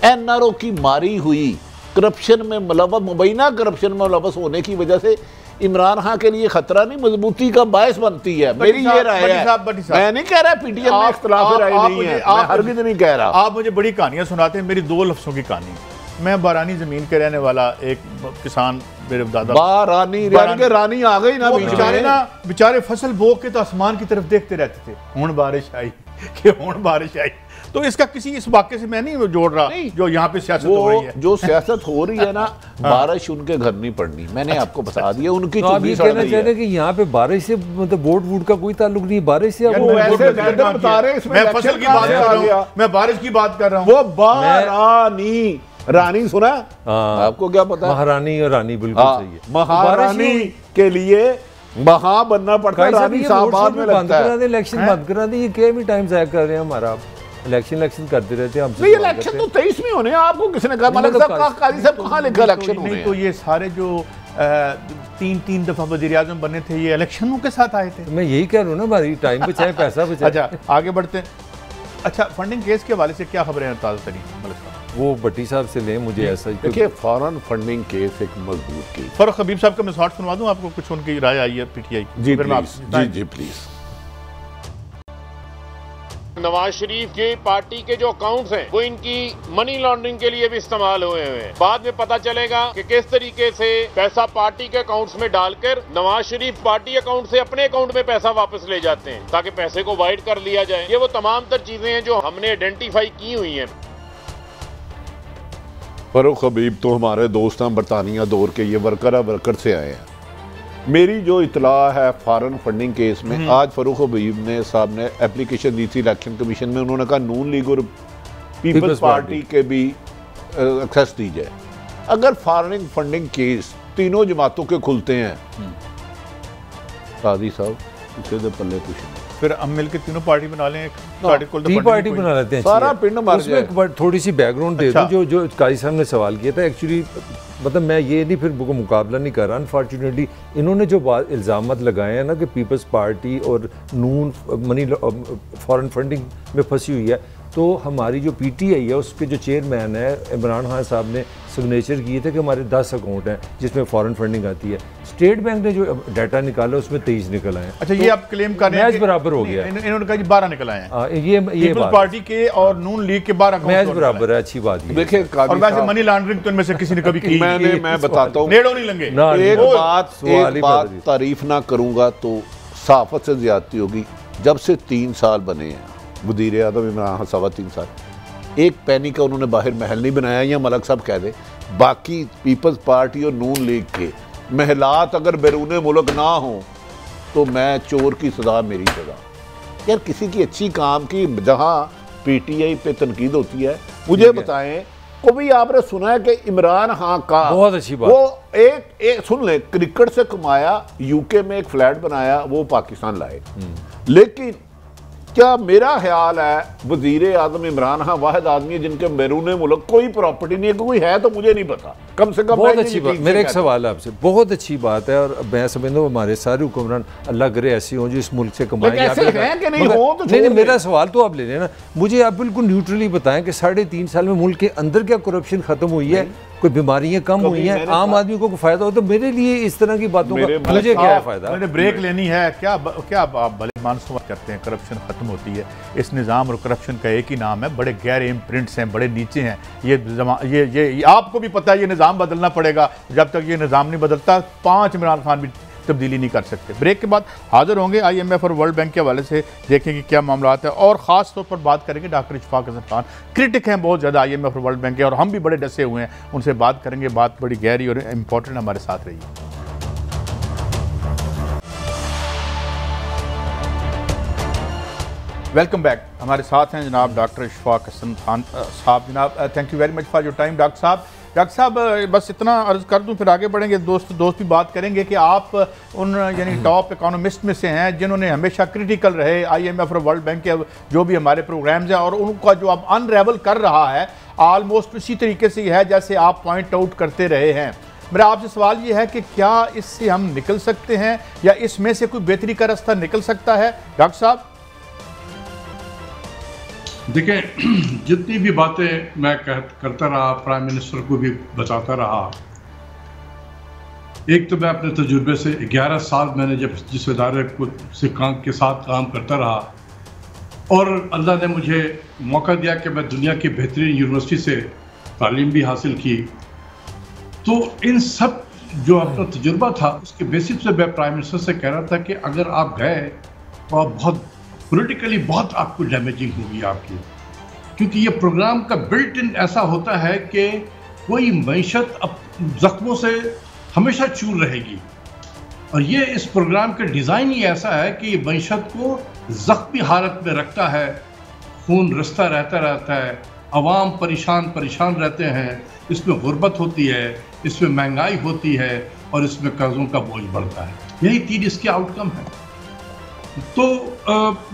एनआरओ की मारी हुई, करप्शन में मुलव्वस, मुबैना करप्शन में मुलव्वस होने की वजह से इमरान खान के लिए खतरा नहीं, मजबूती का बायस बनती है। मेरी ये राय है। मैं नहीं कह रहा पीटीएम में इख्तलाफ राय नहीं है, मैं हरगिज़ नहीं कह रहा। आप मुझे बड़ी कहानियां सुनाते हैं, मेरी 2 लफ्ज़ों की कहानी। मैं बारानी जमीन के रहने वाला एक किसान, मेरे दादा बारानी रानी आ गई ना, बेचारे फसल बो के तो आसमान की तरफ देखते रहते थे, हुण बारिश आई कि हुण बारिश आई। तो इसका किसी इस वाक्य से मैं नहीं जोड़ रहा जो यहाँ पे सियासत हो रही है। जो सियासत हो रही है ना, बारिश उनके घर नहीं पड़नी, मैंने आपको बता दिया। उनकी तो आप ये कहना चाह रहे हैं कि यहाँ पे बारिश से मतलब वोट वोट का कोई ताल्लुक नहीं, बारिश से बता रहे, मैं फसल की बात कर रहा हूँ, मैं बारिश की बात कर रहा हूँ। वो बारानी रानी सुना, आपको क्या पता? महारानी और रानी बिल्कुल सही है। महारानी के लिए वहां बनना पड़ता है, रानी साहब में लगता है। इलेक्शन बंद करा दे, ये क्या टाइम जाया कर रहे हैं हमारा। इलेक्शन करते रहते हैं हमसे। इलेक्शन तो 23 में होने हैं, आपको किसने कहा? मलिक साहब काजी साहब कहाँ लिखा इलेक्शन होने हैं? तो ये सारे जो 3 दफा वज़ीर आज़म बने थे, ये इलेक्शनों के साथ आए थे। मैं यही कह रहा हूँ ना, हमारी टाइम बचाए, पैसा बचाए। अच्छा आगे बढ़ते हैं। अच्छा, फंडिंग केस के हवाले से क्या खबरें हैं ताज़ा तरीन? मलिक साहब वो भट्टी साहब से लें, मुझे ऐसा ही। देखिए, फॉरेन फंडिंग केस एक मजबूत केस। फरूख हबीब साहब का मैं शॉर्ट सुनवा दूं आपको, कुछ उनकी राय आई है पीटीआई। जी प्लीज। नवाज शरीफ की पार्टी के जो अकाउंट्स हैं वो इनकी मनी लॉन्ड्रिंग के लिए भी इस्तेमाल हुए हैं। बाद में पता चलेगा कि किस तरीके से पैसा पार्टी के अकाउंट्स में डालकर नवाज शरीफ पार्टी अकाउंट से अपने अकाउंट में पैसा वापस ले जाते हैं ताकि पैसे को वाइड कर लिया जाए। ये वो तमाम तर चीजें हैं जो हमने आइडेंटिफाई की हुई हैं। फरूख हबीब तो हमारे दोस्त हैं, बरतानिया दौर के, ये वर्कर से आए हैं। मेरी जो इतला है फॉरेन फंडिंग केस में, आज फरूख हबीब ने साहब ने एप्लीकेशन दी थी इलेक्शन कमीशन में, उन्होंने कहा नून लीग और पीपल्स पार्टी के भी एक्सेस दी जाए। अगर फॉरेन फंडिंग केस तीनों जमातों के खुलते हैं, काजी साहब इसे तो पल्ले कुछ नहीं, फिर हम मिलकर तीनों पार्टी बना लें, पार्टी बना लेते हैं, सारा पिंड मार जाए। थोड़ी सी बैकग्राउंड दे दूं, जो काजी साहब ने सवाल किया था, एक्चुअली मतलब मैं ये नहीं फिर मुकाबला नहीं कर रहा। अनफॉर्चुनेटली इन्होंने जो इल्ज़ामात लगाए हैं ना कि पीपल्स पार्टी और नून मनी फॉरेन फंडिंग में फंसी हुई है, तो हमारी जो पीटीआई है उसके जो चेयरमैन है इमरान खान साहब ने सिग्नेचर किए थे कि हमारे 10 अकाउंट हैं जिसमें फॉरेन फंडिंग आती है। स्टेट बैंक ने जो डाटा निकाला उसमें 23 निकल आए। अच्छा, ये आप क्लेम कर रहे हैं? मैच बराबर हो गया। इन्होंने कहा 12 निकल आए हैं। ये पार्टी के और नून लीग के 12 मैच बराबर है। अच्छी बात है। देखिए, और वैसे मनी लॉन्ड्रिंग तो इनमें से किसी ने कभी की? मैं बताता हूँ, नेड़ों नहीं लंगे। एक बात तारीफ ना करूंगा तो सहाफत से ज्यादती होगी। जब से 3 साल बने हैं वज़ीर आज़म इमरान खान, 3.25 साल, एक पैनी का उन्होंने बाहर महल नहीं बनाया, या मलिक साहब कह दे। बाकी पीपल्स पार्टी और नून लीग के महलात अगर बैरून मुल्क ना हो तो मैं चोर की सजा मेरी सजा। यार किसी की अच्छी काम की जहाँ पीटीआई पे तनकीद होती है, मुझे बताएं कभी आपने सुना है कि इमरान खान का बहुत अच्छी बात, वो एक सुन ले, क्रिकेट से कमाया, यूके में एक फ्लैट बनाया, वो पाकिस्तान लाए। लेकिन क्या मेरा ख्याल है वज़ीर आज़म इमरान खान वाहिद आदमी है जिनके बैरून मुल्क कोई प्रॉपर्टी नहीं है, कोई है तो मुझे नहीं पता। कम से कम बहुत अच्छी बात। मेरा एक सवाल है आपसे, बहुत अच्छी बात है, और मैं समझता हूँ हमारे सारे हुक्मरान अल्लाह करे ऐसे हों जो इस मुल्क से कमाएं। नहीं, मेरा सवाल तो आप ले लेना, मुझे आप बिल्कुल न्यूट्रली बताएं कि 3.5 साल में मुल्क के अंदर क्या करप्शन खत्म हुई है, कोई बीमारियां कम हुई हैं, आम आदमी को फायदा हो? तो मेरे लिए इस तरह की बातों का मुझे क्या है फायदा? मैंने ब्रेक लेनी है क्या आप भले मानसून करते हैं करप्शन खत्म होती है? इस निज़ाम और करप्शन का एक ही नाम है, बड़े गहरे इम्प्रिंट्स हैं, बड़े नीचे हैं। ये आपको भी पता है, ये निज़ाम बदलना पड़ेगा। जब तक ये निज़ाम नहीं बदलता 5 इमरान खान भी तब्दीली नहीं कर सकते। ब्रेक के बाद हाजिर होंगे IMF और वर्ल्ड बैंक के हवाले से, देखेंगे क्या मामला है, और ख़ास तौर पर बात करेंगे डॉक्टर इशफाक हसन खान, क्रिटिक हैं बहुत ज़्यादा IMF और वर्ल्ड बैंक के, और हम भी बड़े डसे हुए हैं, उनसे बात करेंगे। बात बड़ी गहरी और इम्पोर्टेंट, हमारे साथ रही। Welcome back. हमारे साथ हैं जनाब डॉक्टर इशफाक हसन खान साहब। जनाब thank you very much for your time. Doctor साहब, डॉक्टर साहब बस इतना अर्ज कर दूं, फिर आगे बढ़ेंगे। दोस्त भी बात करेंगे कि आप उन यानी टॉप इकोनॉमिस्ट में से हैं जिन्होंने हमेशा क्रिटिकल रहे IMF और वर्ल्ड बैंक के जो भी हमारे प्रोग्राम्स हैं, और उनका जो अब अनरेवल कर रहा है ऑलमोस्ट उसी तरीके से है जैसे आप पॉइंट आउट करते रहे हैं। मेरा आपसे सवाल ये है कि क्या इससे हम निकल सकते हैं या इसमें से कोई बेहतरी का रास्ता निकल सकता है? डॉक्टर साहब देखें, जितनी भी बातें मैं करता रहा, प्राइम मिनिस्टर को भी बताता रहा, एक तो मैं अपने तजुर्बे से 11 साल मैंने जब जिस इदारे को से के साथ काम करता रहा और अल्लाह ने मुझे मौका दिया कि मैं दुनिया की बेहतरीन यूनिवर्सिटी से तालीम भी हासिल की, तो इन सब जो अपना तजुर्बा था उसके बेसिस पे मैं प्राइम मिनिस्टर से कह रहा था कि अगर आप गए तो आप बहुत पॉलिटिकली बहुत आपको डैमेजिंग होगी आपकी, क्योंकि ये प्रोग्राम का बिल्ट इन ऐसा होता है कि कोई मईशत जख्मों से हमेशा चूर रहेगी, और ये इस प्रोग्राम का डिज़ाइन ही ऐसा है कि ये मईशत को जख्मी हालत में रखता है, खून रिश्ता रहता है, अवाम परेशान रहते हैं, इसमें गुर्बत होती है, इसमें महंगाई होती है और इसमें कर्ज़ों का बोझ बढ़ता है। यही 3 इसके आउटकम है। तो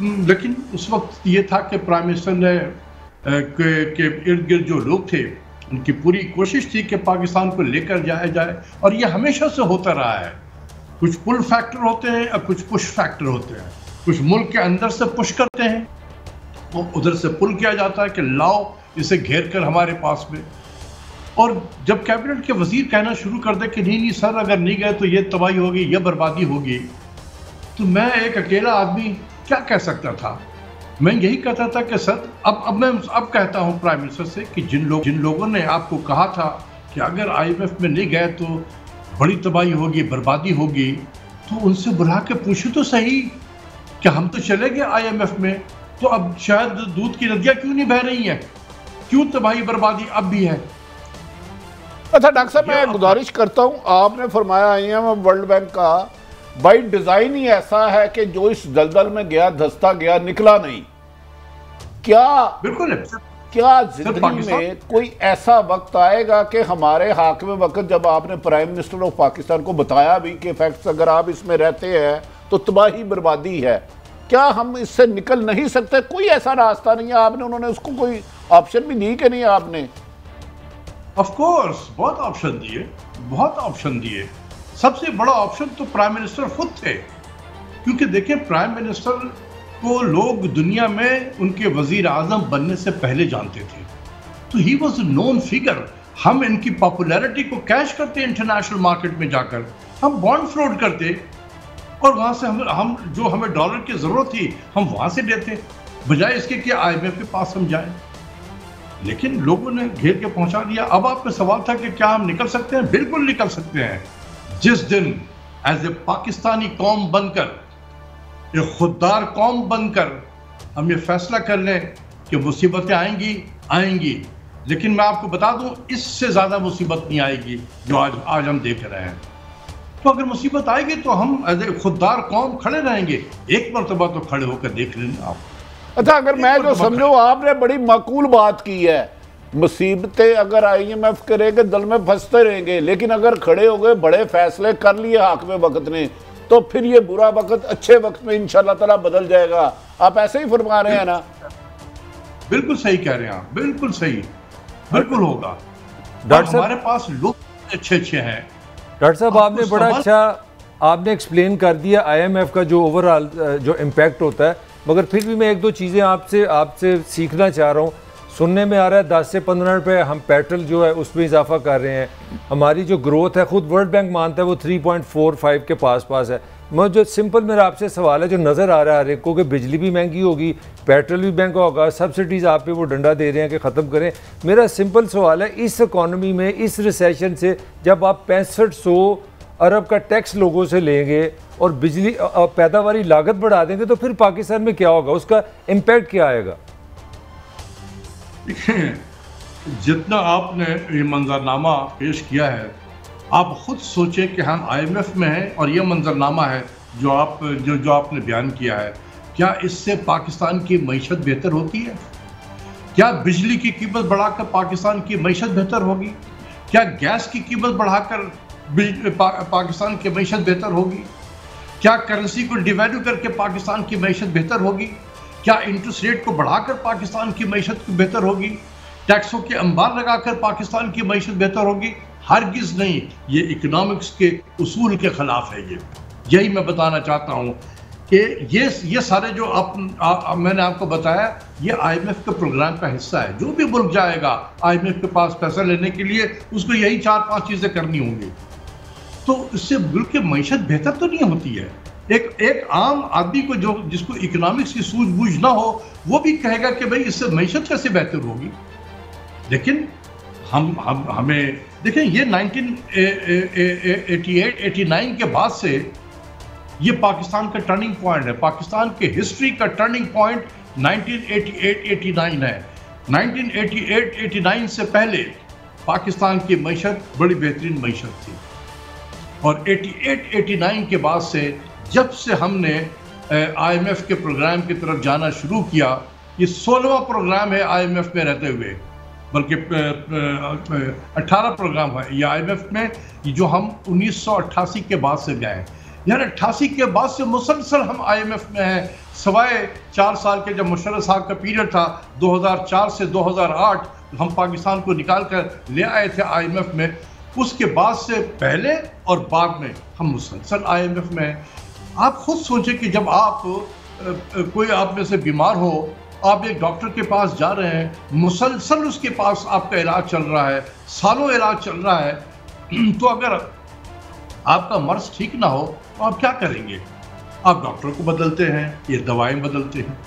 लेकिन उस वक्त ये था कि प्राइम मिनिस्टर ने के इर्द गिर्द जो लोग थे उनकी पूरी कोशिश थी कि पाकिस्तान को लेकर जाए, और ये हमेशा से होता रहा है। कुछ पुल फैक्टर होते हैं और कुछ पुश फैक्टर होते हैं। कुछ मुल्क के अंदर से पुश करते हैं, वो उधर से पुल किया जाता है कि लाओ इसे घेर कर हमारे पास में। और जब कैबिनेट के वजीर कहना शुरू कर दे कि नहीं सर अगर नहीं गए तो ये तबाही होगी, ये बर्बादी होगी, तो मैं एक अकेला आदमी क्या कह सकता था? मैं यही कहता था कि सर मैं कहता हूं प्राइम मिनिस्टर से कि जिन लोगों ने आपको कहा था कि अगर IMF में नहीं गए तो बड़ी तबाही होगी, बर्बादी होगी, तो उनसे बुला के पूछो तो सही कि हम तो चले गए IMF में, तो अब शायद दूध की नदियां क्यों नहीं बह रही हैं, क्यों तबाही बर्बादी अब भी है? अच्छा डॉक्टर साहब, मैं गुजारिश करता हूं, आपने फरमाया IMF वर्ल्ड बैंक का बाई डिजाइन ही ऐसा है कि जो इस दलदल में गया धंसता गया, निकला नहीं। क्या बिल्कुल क्या जिंदगी में कोई ऐसा वक्त आएगा कि हमारे हाकिम वक्त, जब आपने प्राइम मिनिस्टर ऑफ पाकिस्तान को बताया भी कि फैक्ट्स अगर आप इसमें रहते हैं तो तबाही बर्बादी है, क्या हम इससे निकल नहीं सकते? कोई ऐसा रास्ता नहीं है? आपने उन्होंने उसको कोई ऑप्शन भी दी कि नहीं? आपने ऑफ कोर्स बहुत ऑप्शन दिए। सबसे बड़ा ऑप्शन तो प्राइम मिनिस्टर खुद थे, क्योंकि देखिए प्राइम मिनिस्टर को लोग दुनिया में उनके वजीर आजम बनने से पहले जानते थे, तो ही वॉज नोन फिगर। हम इनकी पॉपुलैरिटी को कैश करते इंटरनेशनल मार्केट में जाकर, हम बॉन्ड फ्लोट करते और वहां से हम जो हमें डॉलर की जरूरत थी हम वहां से लेते, बजाय इसके कि IMF के पास हम जाएं। लेकिन लोगों ने घेर के पहुंचा दिया। अब आपका सवाल था कि क्या हम निकल सकते हैं? बिल्कुल निकल सकते हैं। जिस दिन एज ए पाकिस्तानी कौम बनकर, एक खुददार कौम बनकर हम ये फैसला कर लें कि मुसीबतें आएंगी, लेकिन मैं आपको बता दूं इससे ज़्यादा मुसीबत नहीं आएगी जो आज हम देख रहे हैं। तो अगर मुसीबत आएगी तो हम एज ए खुददार कौम खड़े रहेंगे। एक मरतबा तो खड़े होकर देख लेना आप। अच्छा, अगर मैं जो समझो आपने बड़ी माकूल बात की है, मुसीबतें अगर IMF करेंगे दल में फंसते रहेंगे, लेकिन अगर खड़े हो गए, बड़े फैसले कर लिए हाकिम वक्त ने, तो फिर ये बुरा वक्त अच्छे वक्त में इंशाल्लाह ताला बदल जाएगा। आप ऐसे ही फरमा रहे हैं ना? बिल्कुल सही कह रहे हैं आप, बिल्कुल सही, बिल्कुल होगा। डॉक्टर साहब हमारे पास लोग अच्छे हैं। डॉक्टर साहब आपने बड़ा अच्छा आपने एक्सप्लेन कर दिया IMF का जो ओवरऑल जो इम्पैक्ट होता है, मगर फिर भी मैं एक दो चीज़ें आपसे सीखना चाह रहा हूँ। सुनने में आ रहा है 10 से 15 रुपये हम पेट्रोल जो है उसमें इजाफा कर रहे हैं। हमारी जो ग्रोथ है खुद वर्ल्ड बैंक मानता है वो 3.45 के पास है। मैं जो सिंपल मेरा आपसे सवाल है, जो नज़र आ रहा है हर एक को कि बिजली भी महंगी होगी, पेट्रोल भी महंगा होगा, सब्सिडीज़ आप पे वो डंडा दे रहे हैं कि ख़त्म करें। मेरा सिंपल सवाल है, इस इकॉनमी में इस रिसेशन से जब आप 6500 अरब का टैक्स लोगों से लेंगे और बिजली पैदावारी लागत बढ़ा देंगे तो फिर पाकिस्तान में क्या होगा, उसका इम्पैक्ट क्या आएगा? जितना आपने ये मंजरनामा पेश किया है, आप खुद सोचें कि हम IMF में हैं और ये मंजरनामा है जो आपने बयान किया है। क्या इससे पाकिस्तान की मईशत बेहतर होती है? क्या बिजली की कीमत बढ़ाकर पाकिस्तान की मईशत बेहतर होगी? क्या गैस की कीमत बढ़ाकर पाकिस्तान की मैशत बेहतर होगी? क्या करेंसी को डिवैल्यू करके पाकिस्तान की मैशत बेहतर होगी? क्या इंटरेस्ट रेट को बढ़ाकर पाकिस्तान की मैशत बेहतर होगी? टैक्सों के अंबार लगाकर पाकिस्तान की मैशत बेहतर होगी? हरगिज़ नहीं। ये इकोनॉमिक्स के उसूल के खिलाफ है। यही मैं बताना चाहता हूँ कि ये सारे जो मैंने आपको बताया, ये IMF के प्रोग्राम का हिस्सा है। जो भी मुल्क जाएगा IMF के पास पैसा लेने के लिए, उसको यही 4-5 चीज़ें करनी होंगी। तो इससे मुल्क की मैशत बेहतर तो नहीं होती है। एक आम आदमी को जिसको इकोनॉमिक्स की सूझबूझ ना हो, वो भी कहेगा कि भाई इससे मैशत कैसे बेहतर होगी। लेकिन हमें देखें, ये 1988-89 के बाद से ये पाकिस्तान का टर्निंग पॉइंट है। पाकिस्तान के हिस्ट्री का टर्निंग पॉइंट 1988-89 है। 1988-89 से पहले पाकिस्तान की मैशत बड़ी बेहतरीन मैशत थी, और 88-89 के बाद से जब से हमने IMF के प्रोग्राम की तरफ जाना शुरू किया, ये 16वां प्रोग्राम है IMF में रहते हुए, बल्कि 18 प्रोग्राम है ये IMF में, जो हम 1988 के बाद से गए हैं। यानी 88 के बाद से मुसलसल हम IMF में हैं, सवाए 4 साल के जब मुशर्रफ साहब का पीरियड था 2004 से 2008, हम पाकिस्तान को निकाल कर ले आए थे IMF में। उसके बाद से पहले और बाद में हम मुसलसल IMF में हैं। आप खुद सोचें कि जब आप कोई आप में से बीमार हो, आप एक डॉक्टर के पास जा रहे हैं, मुसलसल उसके पास आपका इलाज चल रहा है, सालों इलाज चल रहा है, तो अगर आपका मर्ज ठीक ना हो तो आप क्या करेंगे? आप डॉक्टर को बदलते हैं, ये दवाएं बदलते हैं।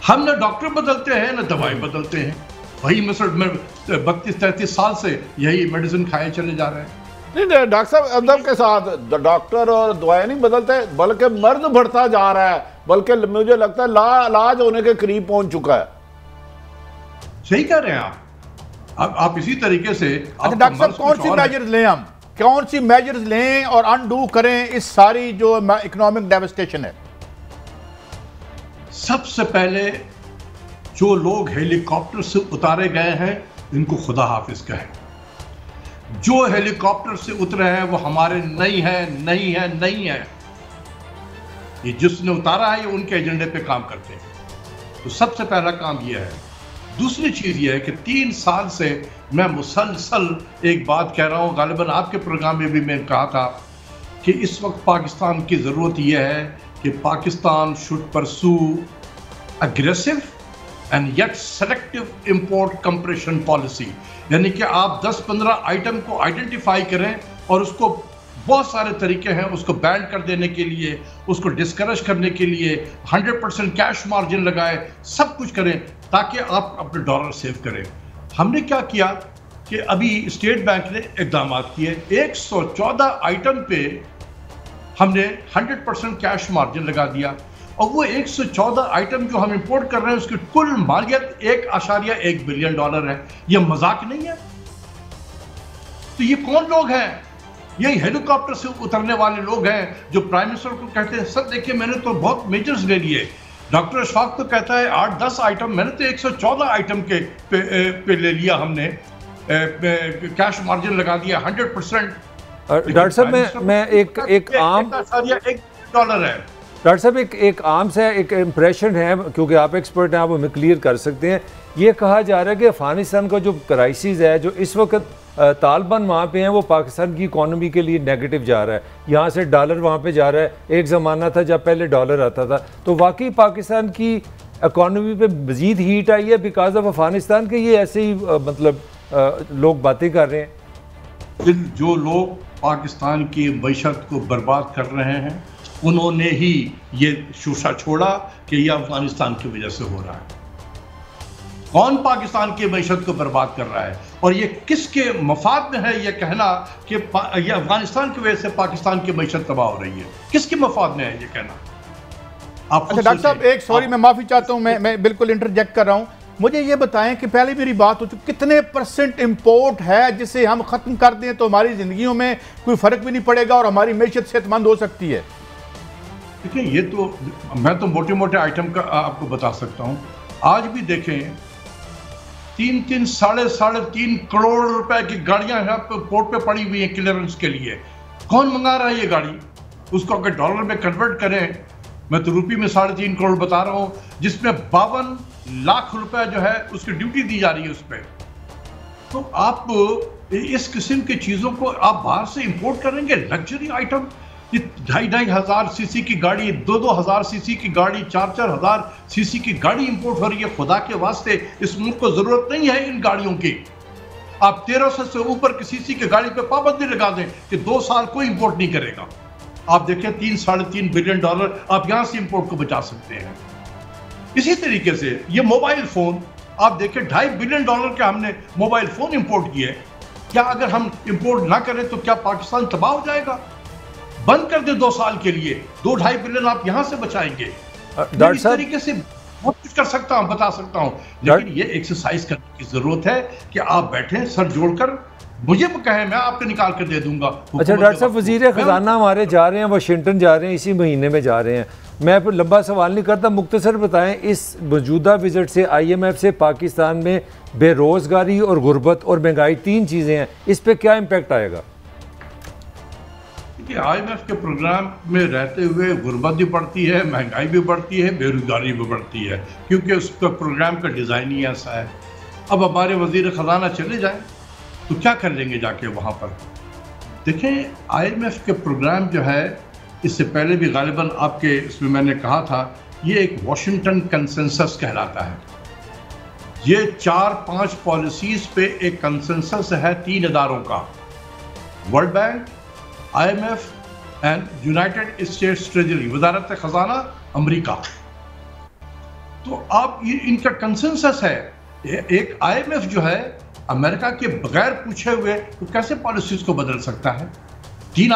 हम न डॉक्टर बदलते हैं न दवाएं बदलते हैं। वही में 32-33 साल से यही मेडिसिन खाए चले जा रहे हैं। नहीं डॉक्टर साहब, अदब के साथ, डॉक्टर और दवाएं नहीं बदलते, बल्कि मर्द बढ़ता जा रहा है, बल्कि मुझे लगता है लाइलाज होने के करीब पहुंच चुका है। सही कह रहे हैं आप इसी तरीके से। अच्छा डॉक्टर साहब, कौन सी मेजर्स लें हम, कौन सी मेजर्स लें और अनडू करें इस सारी जो इकोनॉमिक डेवस्टेशन है? सबसे पहले जो लोग हेलीकॉप्टर से उतारे गए हैं, इनको खुदा हाफिज कहें। जो हेलीकॉप्टर से उतरे हैं वो हमारे नहीं है। ये जिसने उतारा है, ये उनके एजेंडे पे काम करते हैं। तो सबसे पहला काम यह है। दूसरी चीज यह है कि 3 साल से मैं मुसलसल एक बात कह रहा हूं, गालिबन आपके प्रोग्राम में भी मैंने कहा था कि इस वक्त पाकिस्तान की जरूरत यह है कि Pakistan should pursue aggressive and yet selective import compression policy. यानी कि आप 10-15 आइटम को आइडेंटिफाई करें और उसको, बहुत सारे तरीके हैं उसको बैन कर देने के लिए, उसको डिस्करेज करने के लिए, 100% कैश मार्जिन लगाएं, सब कुछ करें ताकि आप अपने डॉलर सेव करें। हमने क्या किया कि अभी स्टेट बैंक ने इकदाम किए, 114 आइटम पे हमने 100% कैश मार्जिन लगा दिया, और वो 114 आइटम जो हम इंपोर्ट कर रहे हैं उसकी कुल मालियत $1.1 बिलियन है। ये मजाक नहीं है। तो ये कौन लोग हैं? यही हेलीकॉप्टर से उतरने वाले लोग हैं जो प्राइम मिनिस्टर को कहते हैं सर देखिए मैंने तो बहुत मेजर्स ले लिए। डॉक्टर अशफाक तो कहता है 8-10 आइटम, मैंने तो 114 आइटम के पे ले लिया, हमने कैश मार्जिन लगा दिया 100%। डॉक्टर साहब मैं एक आम $1 है। डॉक्टर साहब एक आम सा एक इम्प्रेशन है, क्योंकि आप एक्सपर्ट हैं, आप हमें क्लियर कर सकते हैं। ये कहा जा रहा है कि अफगानिस्तान का जो क्राइसिस है, जो इस वक्त तालिबान वहाँ पे हैं, वो पाकिस्तान की इकॉनमी के लिए नेगेटिव जा रहा है। यहाँ से डॉलर वहाँ पे जा रहा है। एक ज़माना था जब पहले डॉलर आता था, तो वाकई पाकिस्तान की इकॉनमी पे मज़ीद हीट आई है बिकॉज ऑफ अफगानिस्तान के? ये ऐसे ही मतलब लोग बातें कर रहे हैं। जो लोग पाकिस्तान की मैशत को बर्बाद कर रहे हैं, उन्होंने ही ये शूशा छोड़ा कि यह अफगानिस्तान की वजह से हो रहा है। कौन पाकिस्तान की मैशत को बर्बाद कर रहा है, और ये किसके मफाद में है ये कहना कि ये अफगानिस्तान की वजह से पाकिस्तान की मैशत तबाह हो रही है? किसके मफाद में है ये कहना? आप अच्छा डॉक्टर साहब, एक सॉरी मैं माफी चाहता हूं, मैं बिल्कुल इंटरजेक्ट कर रहा हूं। मुझे ये बताएं कि पहले मेरी बात हो चुकी, कितने % इंपोर्ट है जिसे हम खत्म कर दें तो हमारी जिंदगियों में कोई फर्क भी नहीं पड़ेगा और हमारी मैशत सेहतमंद हो सकती है? देखिए, ये तो मैं तो मोटे मोटे आइटम का आपको बता सकता हूँ। आज भी देखें 3 साढ़े 3.5 करोड़ रुपए की गाड़ियां यहाँ पे पोर्ट पे पड़ी हुई हैं क्लियरेंस के लिए। कौन मंगा रहा है ये गाड़ी? उसको अगर डॉलर में कन्वर्ट करें, मैं तो रुपये में 3.5 करोड़ बता रहा हूँ, जिसमें 52 लाख रुपए जो है उसकी ड्यूटी दी जा रही है उस पर। तो आप इस किस्म की चीज़ों को आप बाहर से इंपोर्ट करेंगे, लग्जरी आइटम, 2,500 हजार सीसी की गाड़ी, 2,000 हजार सीसी की गाड़ी, 4,000 हजार सीसी की गाड़ी इंपोर्ट हो रही है। खुदा के वास्ते इस मुल्क को जरूरत नहीं है इन गाड़ियों की। आप 1300 से ऊपर की सीसी की गाड़ी पे पाबंदी लगा दें कि 2 साल कोई इंपोर्ट नहीं करेगा। आप देखें 3-3.5 बिलियन डॉलर आप यहां से इंपोर्ट को बचा सकते हैं। इसी तरीके से ये मोबाइल फोन आप देखें, $2.5 बिलियन के हमने मोबाइल फोन इंपोर्ट किए। क्या अगर हम इंपोर्ट ना करें तो क्या पाकिस्तान तबाह हो जाएगा? बंद कर दे 2 साल के लिए, 2-2.5 बिलियन आप यहां से बचाएंगे। इस तरीके से बहुत कुछ कर सकता हूं, बता सकता हूं, लेकिन ये एक्सरसाइज करने की जरूरत है कि आप बैठे सर जोड़कर, मुझे कहें मैं आपको निकाल कर दे दूंगा। अच्छा डॉक्टर साहब, वजीर खजाना हमारे जा रहे हैं, वाशिंगटन जा रहे हैं, इसी महीने में जा रहे हैं। मैं लंबा सवाल नहीं करता, मुख्तसर बताएं इस मौजूदा विजिट से IMF से पाकिस्तान में बेरोज़गारी और गुर्बत और महंगाई 3 चीज़ें हैं, इस पर क्या इम्पेक्ट आएगा? देखिए, IMF के प्रोग्राम में रहते हुए गुर्बत भी बढ़ती है, महंगाई भी बढ़ती है, बेरोजगारी भी बढ़ती है, क्योंकि उसका प्रोग्राम का डिज़ाइन ही ऐसा है। अब हमारे वजीर ख़जाना चले जाएं तो क्या कर लेंगे जाके वहाँ पर? देखें, IMF के प्रोग्राम जो है, इससे पहले भी गालिबन आपके इसमें मैंने कहा था, ये एक वॉशिंगटन कंसेंसस कहलाता है। ये 4-5 पॉलिसीज़ पे एक कंसेंसस है 3 इदारों का, world bank, IMF and United states treasury, वजारत खजाना अमेरिका। तो आप ये इनका कंसेंसस है। एक IMF जो है अमेरिका के बगैर पूछे हुए तो कैसे पॉलिसीज को बदल सकता है? 3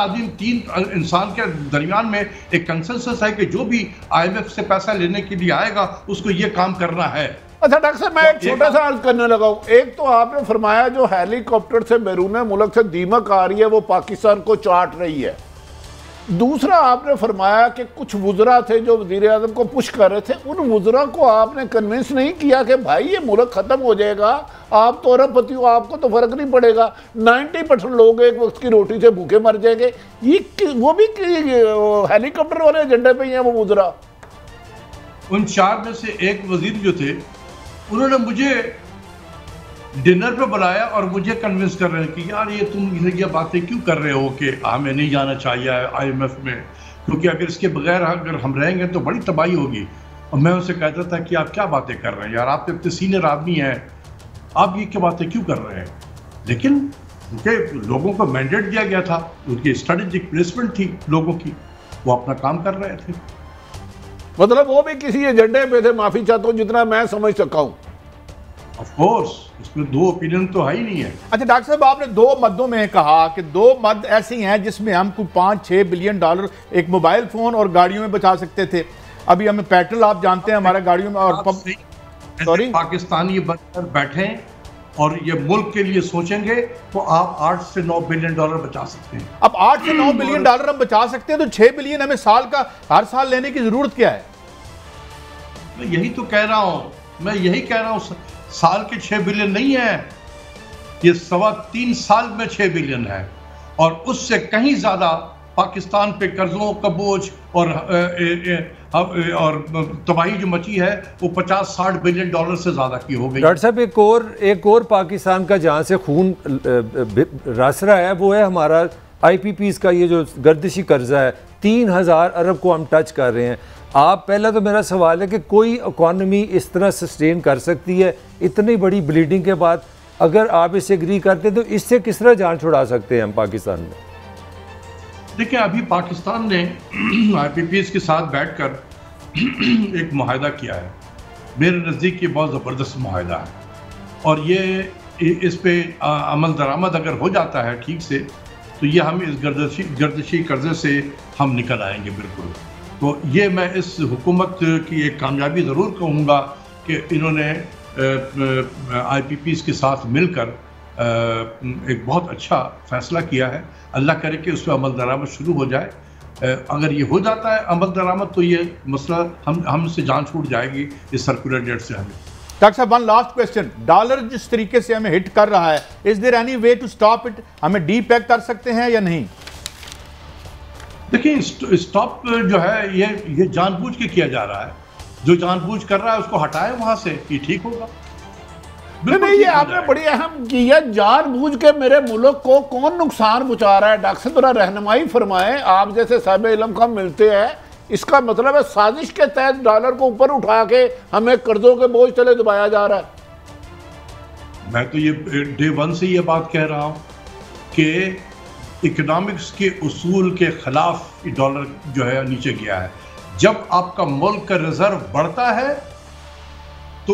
इंसान के दरमियान में एक कंसेंसस है कि जो भी IMF से पैसा लेने के लिए आएगा उसको ये काम करना है। अच्छा डॉक्टर साहब, मैं एक छोटा सा अर्ज करने लगा हूं। एक तो आपने फरमाया जो हेलीकॉप्टर से बैरून मुल्क से दीमक आ रही है वो पाकिस्तान को चाट रही है। दूसरा आपने फरमाया कि कुछ वुज़रा थे जो वज़ीर आज़म को पुश कर रहे थे, उन वुज़रा को आपने कन्विंस नहीं किया कि भाई ये मुल्क ख़त्म हो जाएगा, आप तो अरबपति हो, आपको तो फ़र्क नहीं पड़ेगा, 90% लोग एक वक्त की रोटी से भूखे मर जाएंगे। ये वो भी हेलीकॉप्टर वाले एजेंडे पे ही हैं वो वुज़रा। उन 4 में से एक वजीर जो थे, उन्होंने मुझे डिनर पे बुलाया और मुझे कन्विंस कर रहे हैं कि यार ये तुम ये बातें क्यों कर रहे हो कि हमें नहीं जाना चाहिए IMF में, क्योंकि अगर इसके बगैर अगर हम रहेंगे तो बड़ी तबाही होगी। और मैं उनसे कहता था कि आप क्या बातें कर रहे हैं यार, आप तो इतने सीनियर आदमी हैं, आप ये क्या बातें क्यों कर रहे हैं? लेकिन उनके लोगों को मैंडेट दिया गया था, उनकी स्ट्रेटेजिक प्लेसमेंट थी लोगों की, वो अपना काम कर रहे थे। मतलब वो भी किसी एजेंडे पे थे, माफी चाहता हूँ, जितना मैं समझ सका हूँ। ऑफ कोर्स, इसमें 2 ओपिनियन तो है ही नहीं है। अच्छा डॉक्टर साहब, आपने 2 मदों में कहा कि 2 मद ऐसी हैं जिसमें हम कुछ $5-6 बिलियन एक मोबाइल फोन और गाड़ियों में बचा सकते थे। अभी हमें पेट्रोल आप जानते हैं हमारे गाड़ियों में और सॉरी पाकिस्तानी बनकर बैठे और ये मुल्क के लिए सोचेंगे तो आप $8 से $9 बिलियन बचा सकते हैं। अब $8 से $9 बिलियन हम बचा सकते हैं, तो 6 बिलियन हमें हर साल लेने की जरूरत क्या है? मैं यही तो कह रहा हूं, मैं यही कह रहा हूं, साल के 6 बिलियन नहीं है, ये 3.25 साल में 6 बिलियन है, और उससे कहीं ज्यादा पाकिस्तान पे कर्जों का बोझ और तबाही जो मची है वो $50-60 बिलियन से ज्यादा की हो गई। डॉक्टर साहब, एक और पाकिस्तान का जहाँ से खून रस रहा है वो है हमारा IPPs का ये जो गर्दिशी कर्जा है, 3,000 अरब को हम टच कर रहे हैं। आप पहला तो मेरा सवाल है कि कोई इकॉनमी इस तरह सस्टेन कर सकती है इतनी बड़ी ब्लीडिंग के बाद? अगर आप इससे एग्री करते तो इससे किस तरह जान छुड़ा सकते हैं हम पाकिस्तान में? देखिए, अभी पाकिस्तान ने IPPs के साथ बैठकर एक मुआहदा किया है। मेरे नज़दीक ये बहुत ज़बरदस्त मुआहदा है, और ये इस पे अमल दरामद अगर हो जाता है ठीक से तो ये हम इस गर्दिशी कर्जे से हम निकल आएंगे बिल्कुल। तो ये मैं इस हुकूमत की एक कामयाबी ज़रूर कहूँगा कि इन्होंने IPPs के साथ मिलकर एक बहुत अच्छा फ़ैसला किया है। अल्लाह करे कि उस पर अमल दरामद शुरू हो जाए। अगर ये हो जाता है अमल दरामद तो ये मसला हमसे जान छूट जाएगी इस सर्कुलर डेट से हमें। डॉक्टर साहब, वन लास्ट क्वेश्चन, डॉलर जिस तरीके से हमें हिट कर रहा है, is there any way to stop it? हमें डीपैक कर सकते हैं या नहीं? देखिए, स्टॉप जो है ये जानबूझ के किया जा रहा है। जो जानबूझ कर रहा है उसको हटाए वहां से, ये ठीक होगा। नहीं, ये आपने बड़ी अहम की है। जानबूझ के मेरे मुल्क को कौन नुकसान पहुंचा रहा है? डॉक्टर साहब थोड़ा रहनुमाई फरमाएं। आप जैसे साहिब इल्म का मिलते हैं, इसका मतलब है साजिश के तहत डॉलर को ऊपर उठा के हमें कर्जों के बोझ तले दबाया जा रहा है। मैं तो ये डे वन से ये बात कह रहा हूं कि इकोनॉमिक्स के उसूल के खिलाफ डॉलर जो है नीचे गया है। जब आपका मुल्क का रिजर्व बढ़ता है तो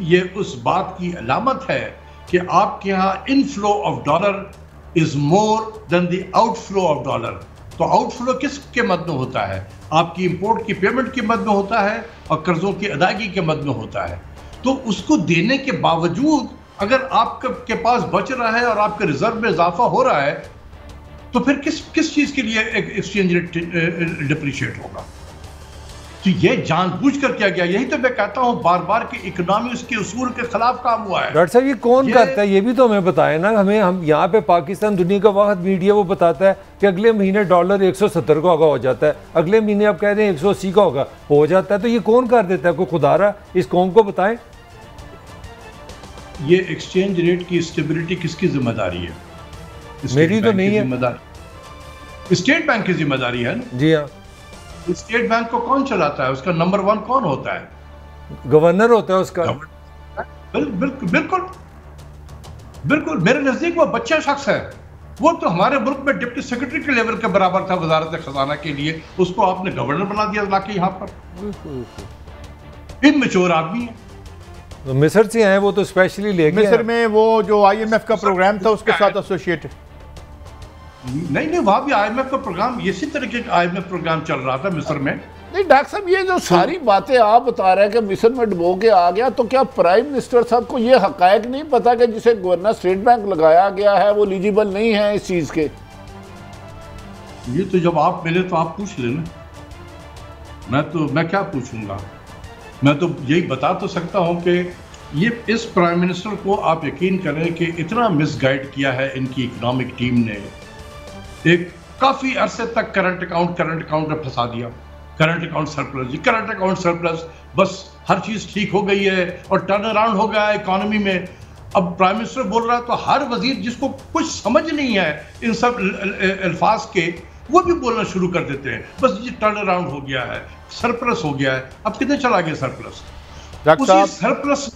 ये उस बात की अलामत है कि आपके यहाँ inflow of dollar is more than the outflow of dollar. तो आउटफ्लो किसके मद में होता है? आपकी इंपोर्ट की पेमेंट के मद में होता है और कर्जों की अदायगी के मद में होता है। तो उसको देने के बावजूद अगर आपके पास बच रहा है और आपके रिजर्व में इजाफा हो रहा है, तो फिर किस चीज के लिए एक्सचेंज रेट डिप्रिशिएट होगा? तो ये जानबूझ कर किया गया। यही तो मैं कहता हूं बार बार कि इकोनॉमिक्स के उसूल के खिलाफ काम हुआ है। डॉक्टर साहब, ये कौन करता है? ये भी तो हमें बताएं ना। हम यहाँ पे पाकिस्तान दुनिया का वाहिद मीडिया वो बताता है कि अगले महीने डॉलर 170 का हो जाता है, अगले महीने आप कह रहे हैं 180 का हो जाता है। तो ये कौन कर देता है? कोई खुदारा इस कौम को बताएं। ये एक्सचेंज रेट की स्टेबिलिटी किसकी जिम्मेदारी है? मेरी तो नहीं है। स्टेट बैंक की जिम्मेदारी है ना? जी हाँ। स्टेट बैंक को कौन चलाता है? उसका नंबर 1 कौन होता है? गवर्नर होता है उसका। बिल्कुल बिल्कुल मेरे नजदीक वो बच्चा शख्स है। वो तो हमारे मुल्क में डिप्टी सेक्रेटरी के लेवल के बराबर था वजारत खजाना के लिए। उसको आपने गवर्नर बना दिया लाके यहाँ पर। इमैच्योर आदमी है। तो मिस्र से हैं वो, तो स्पेशली ले गए। मिस्र में वो जो IMF का प्रोग्राम था उसके साथ एसोसिएटेड। नहीं, वहां भी IMF का प्रोग्राम, इसी तरीके का IMF प्रोग्राम चल रहा था मिस्र में। नहीं डॉक्टर साहब, ये जो सारी बातें आप बता रहे हैं कि मिस्र में डुबो के आ गया, तो क्या प्राइम मिनिस्टर साहब को ये हकायक नहीं पता कि जिसे गवर्नर स्टेट बैंक लगाया गया है वो एलिजिबल नहीं है इस चीज के? ये तो जब आप मिले तो आप पूछ लेना। मैं क्या पूछूंगा? मैं तो यही बता तो सकता हूं कि ये इस प्राइम मिनिस्टर को आप यकीन करें कि इतना मिसगाइड किया है इनकी इकोनॉमिक टीम ने। एक काफी अरसे तक करंट अकाउंट में फंसा दिया। करंट अकाउंट सरप्लस, बस हर चीज ठीक हो गई है और टर्न अराउंड हो गया है इकोनॉमी में। अब प्राइम मिनिस्टर बोल रहा है तो हर वजीर जिसको कुछ समझ नहीं है इन सब अल्फाज के, वो भी बोलना शुरू कर देते हैं बस ये टर्न अराउंड हो गया है, सरप्लस हो गया है। अब कितने चला गया सरप्लस? उसी सरप्लस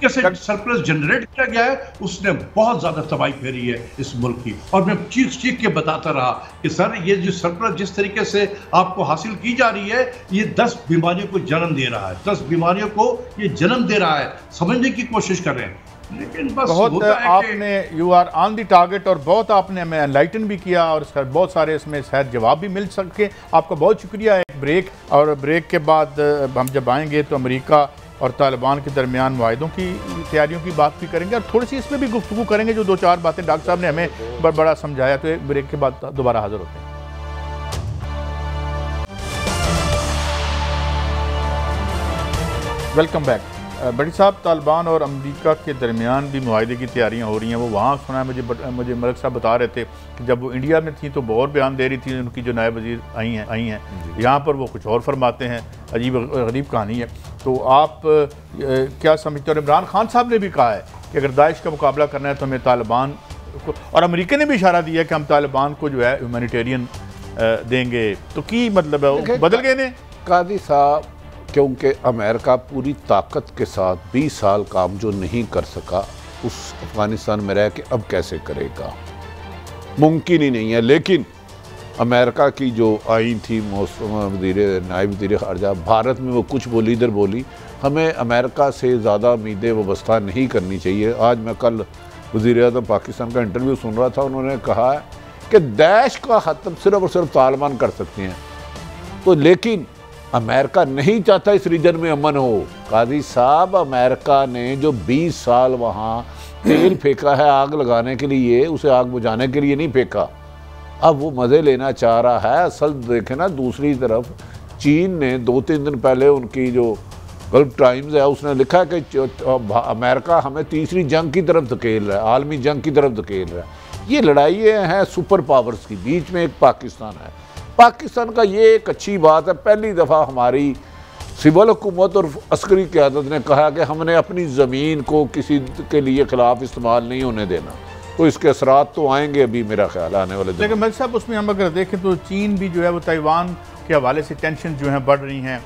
से सरप्लस जनरेट किया गया है, उसने बहुत ज्यादा तबाही फेरी है इस मुल्क की। और मैं चीख के बताता रहा कि सर ये जो सरप्लस जिस तरीके से आपको हासिल की जा रही है, ये 10 बीमारियों को जन्म दे रहा है। 10 बीमारियों को ये जन्म दे रहा है। समझने की कोशिश कर रहे हैं, लेकिन बस बहुत आपने you are on the target और बहुत आपने हमें एनलाइटन भी किया और इसका बहुत सारे इसमें शायद जवाब भी मिल सके। आपका बहुत शुक्रिया। एक ब्रेक, और ब्रेक के बाद हम जब आएंगे तो अमेरिका और तालिबान के दरमियान मुआहिदों की तैयारियों की बात भी करेंगे और थोड़ी सी इसमें भी गुफ्तगू करेंगे जो 2-4 बातें डॉक्टर साहब ने हमें बड़ा समझाया। तो एक ब्रेक के बाद दोबारा हाजिर होते हैं। Welcome back. बड़ी साहब, तालिबान और अमेरिका के दरमियान भी मुआहिदे की तैयारियां हो रही हैं। वो वहाँ सुना है, मुझे मलिक साहब बता रहे थे कि जब वो इंडिया में थी तो वो और बयान दे रही थी, उनकी जो नायब वज़ीर आई हैं यहाँ पर वो कुछ और फरमाते हैं। अजीब गरीब कहानी है। तो आप क्या समझते हो? इमरान खान साहब ने भी कहा है कि अगर दाइश का मुकाबला करना है तो हमें तालिबान को, और अमेरिका ने भी इशारा दिया है कि हम तालिबान को जो है ह्यूमैनिटेरियन देंगे। तो की मतलब है बदल गए ने कादी साहब? क्योंकि अमेरिका पूरी ताकत के साथ 20 साल काम जो नहीं कर सका उस अफगानिस्तान में रह के अब कैसे करेगा? मुमकिन ही नहीं है। लेकिन अमेरिका की जो आई थी नायब वज़ीर ख़ारजा, भारत में वो कुछ बोली इधर बोली। हमें अमेरिका से ज़्यादा उम्मीदें वाबस्ता नहीं करनी चाहिए। आज मैं कल वज़ीर-ए-आज़म पाकिस्तान का इंटरव्यू सुन रहा था, उन्होंने कहा है कि दाइश का ख़त्म सिर्फ और सिर्फ तालिबान कर सकते हैं। तो लेकिन अमेरिका नहीं चाहता इस रीजन में अमन हो। कादी साहब, अमेरिका ने जो 20 साल वहाँ तेल फेंका है आग लगाने के लिए, उसे आग बुझाने के लिए नहीं फेंका। अब वो मज़े लेना चाह रहा है। असल देखें ना, दूसरी तरफ चीन ने 2-3 दिन पहले उनकी जो गल्फ टाइम्स है, उसने लिखा है कि अमेरिका हमें तीसरी जंग की तरफ धकेल रहा है, आलमी जंग की तरफ धकेल रहा है। ये लड़ाई हैं सुपर पावर्स की, बीच में एक पाकिस्तान है। पाकिस्तान का ये एक अच्छी बात है, पहली दफ़ा हमारी सिविल हुकूमत और अस्करी क़यादत ने कहा कि हमने अपनी ज़मीन को किसी के लिए ख़िलाफ़ इस्तेमाल नहीं होने देना। तो इसके असरात तो आएंगे अभी मेरा ख्याल आने वाले दिन। लेकिन मलिक साहब उसमें हम अगर देखें तो चीन भी जो है वो ताइवान के हवाले से टेंशन जो है बढ़ रही हैं,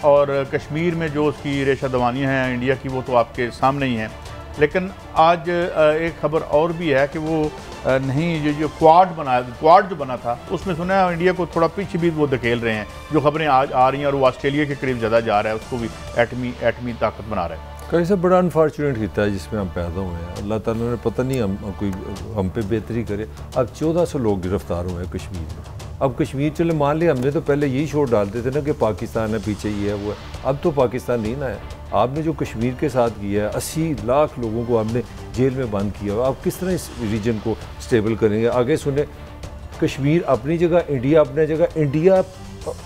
और कश्मीर में जो उसकी रेशा दवानियाँ हैं इंडिया की वो तो आपके सामने ही हैं। लेकिन आज एक खबर और भी है कि वो नहीं जो क्वाड जो बना था उसमें सुना है इंडिया को थोड़ा पीछे भी वो धकेल रहे हैं। जो खबरें आज आ रही हैं और वो ऑस्ट्रेलिया के करीब ज़्यादा जा रहा है, उसको भी एटमी ताकत बना रहा है। कैसे बड़ा अनफॉर्चुनेट हिस्सा है जिसमें हम पैदा हुए हैं। अल्लाह ताला ने पता नहीं हम पे बेहतरी करे। अब 1400 लोग गिरफ्तार हुए हैं कश्मीर में। अब कश्मीर चले मान लिया, हमने तो पहले यही शोर डालते थे ना कि पाकिस्तान है पीछे, ये है वो है। अब तो पाकिस्तान नहीं ना है। आपने जो कश्मीर के साथ किया है, 80 लाख लोगों को आपने जेल में बंद किया हुआ, आप किस तरह इस रीजन को स्टेबल करेंगे? आगे सुने, कश्मीर अपनी जगह, इंडिया अपनी जगह। इंडिया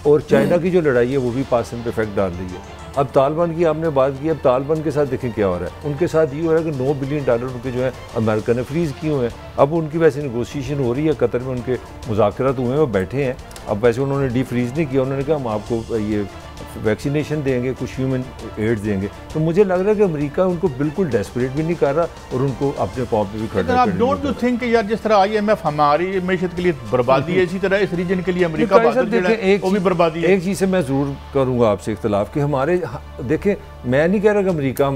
और चाइना की जो लड़ाई है वो भी पाकिस्तान पे इफेक्ट डाल रही है। अब तालिबान की आपने बात की, अब तालिबान के साथ देखें क्या हो रहा है। उनके साथ ये हो रहा है कि $9 बिलियन उनके जो है अमेरिका ने फ्रीज़ किए हुए हैं। अब उनकी वैसे नेगोशिएशन हो रही है, कतर में उनके मुज़ाकरात हुए हैं, वो बैठे हैं। अब वैसे उन्होंने डी फ्रीज़ नहीं किया, उन्होंने कहा हम आपको ये वैक्सीनेशन देंगे, कुछ ह्यूमन एड्स देंगे। तो मुझे लग रहा है कि अमेरिका उनको बिल्कुल डेस्परेट भी नहीं कर रहा और उनको अपने पाँव पे भी खड़ा। आप डोंट यू थिंक यार जिस तरह IMF हमारी मैशत के लिए बर्बादी है, इसी तरह इस रीजन के लिए अमेरिका वो भी बर्बादी है। एक चीज़ से मैं ज़रूर करूँगा आपसे इख्तलाफ कि हमारे देखें, मैं नहीं कह रहा कि अमेरिका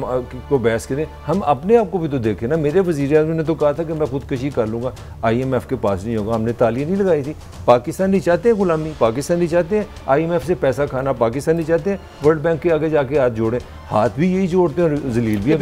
को बहस करें, हम अपने आप को भी तो देखें ना। मेरे वज़ीर-ए-आज़म ने तो कहा था कि मैं खुदकशी कर लूँगा, IMF के पास नहीं होगा। हमने तालियां नहीं लगाई थी। पाकिस्तान नहीं चाहते हैं गुलामी, पाकिस्तान नहीं चाहते हैं IMF से पैसा खाना, पाकिस्तान नहीं चाहते हैं वर्ल्ड बैंक के आगे जाके हाथ जोड़े। हाथ भी यही जोड़ते हैं और जलील भी।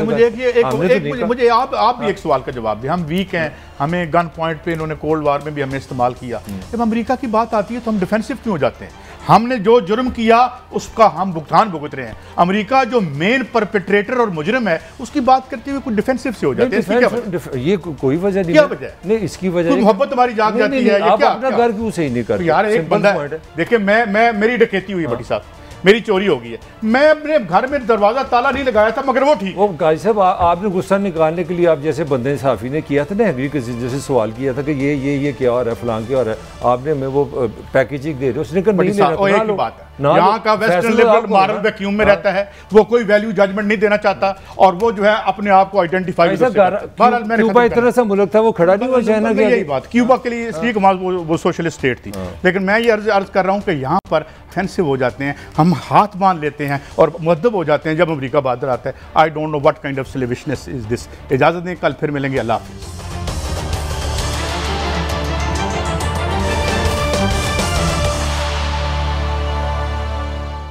मुझे आप भी एक सवाल का जवाब दें। हम वीक हैं, हमें गन पॉइंट पे इन्होंने कोल्ड वार में भी हमें इस्तेमाल किया। जब अमेरिका की बात आती है तो हम डिफेंसिव क्यों हो जाते हैं? हमने जो जुर्म किया उसका हम भुगतान भुगत रहे हैं। अमेरिका जो मेन परपेट्रेटर और मुजरिम है उसकी बात करते हुए कुछ डिफेंसिव से हो जाते हैं। ये कोई वजह नहीं, क्या वजह नहीं इसकी वजह मोहब्बत हमारी जाग जाती है। आप अपना घर क्यों सही नहीं करते? यार एक बंदा देखिए, मैं मेरी डकैती हुई बड़ी साहब, मेरी चोरी हो गई है, मैं अपने घर में दरवाजा ताला नहीं लगाया था मगर वो ठीक। वो गाजी साहब आपने गुस्सा निकालने के लिए आप जैसे बंदे साफी ने किया था ना, हैवी के जैसे सवाल किया था कि ये क्या हो रहा है, फलां क्या हो रहा है, आपने मैं वो पैकेजिंग दे रहे हो, उसने कहा नहीं ले रहा। यहाँ का वेस्टर्न लिबरल मॉरल वैक्यूम में रहता है, वो कोई वैल्यू जजमेंट नहीं देना चाहता और वो जो है अपने आप को आइडेंटिफाई। क्यूबा इतना सा मुल्क था, वो खड़ा नहीं हुआ चाइना के। यही बात, क्यूबा के लिए इसलिए वो सोशलिस्ट स्टेट थी। लेकिन मैं ये अर्ज कर रहा हूँ कि यहाँ पर ऑफेंसिव हो जाते हैं, हम हाथ बांध लेते हैं और मुअद्दब हो जाते हैं जब अमेरिका बादर आता है। I don't know what kind of सिलेबिशनेस इज दिस। इजाज़त दें, कल फिर मिलेंगे। अल्लाह हाफ़िज़।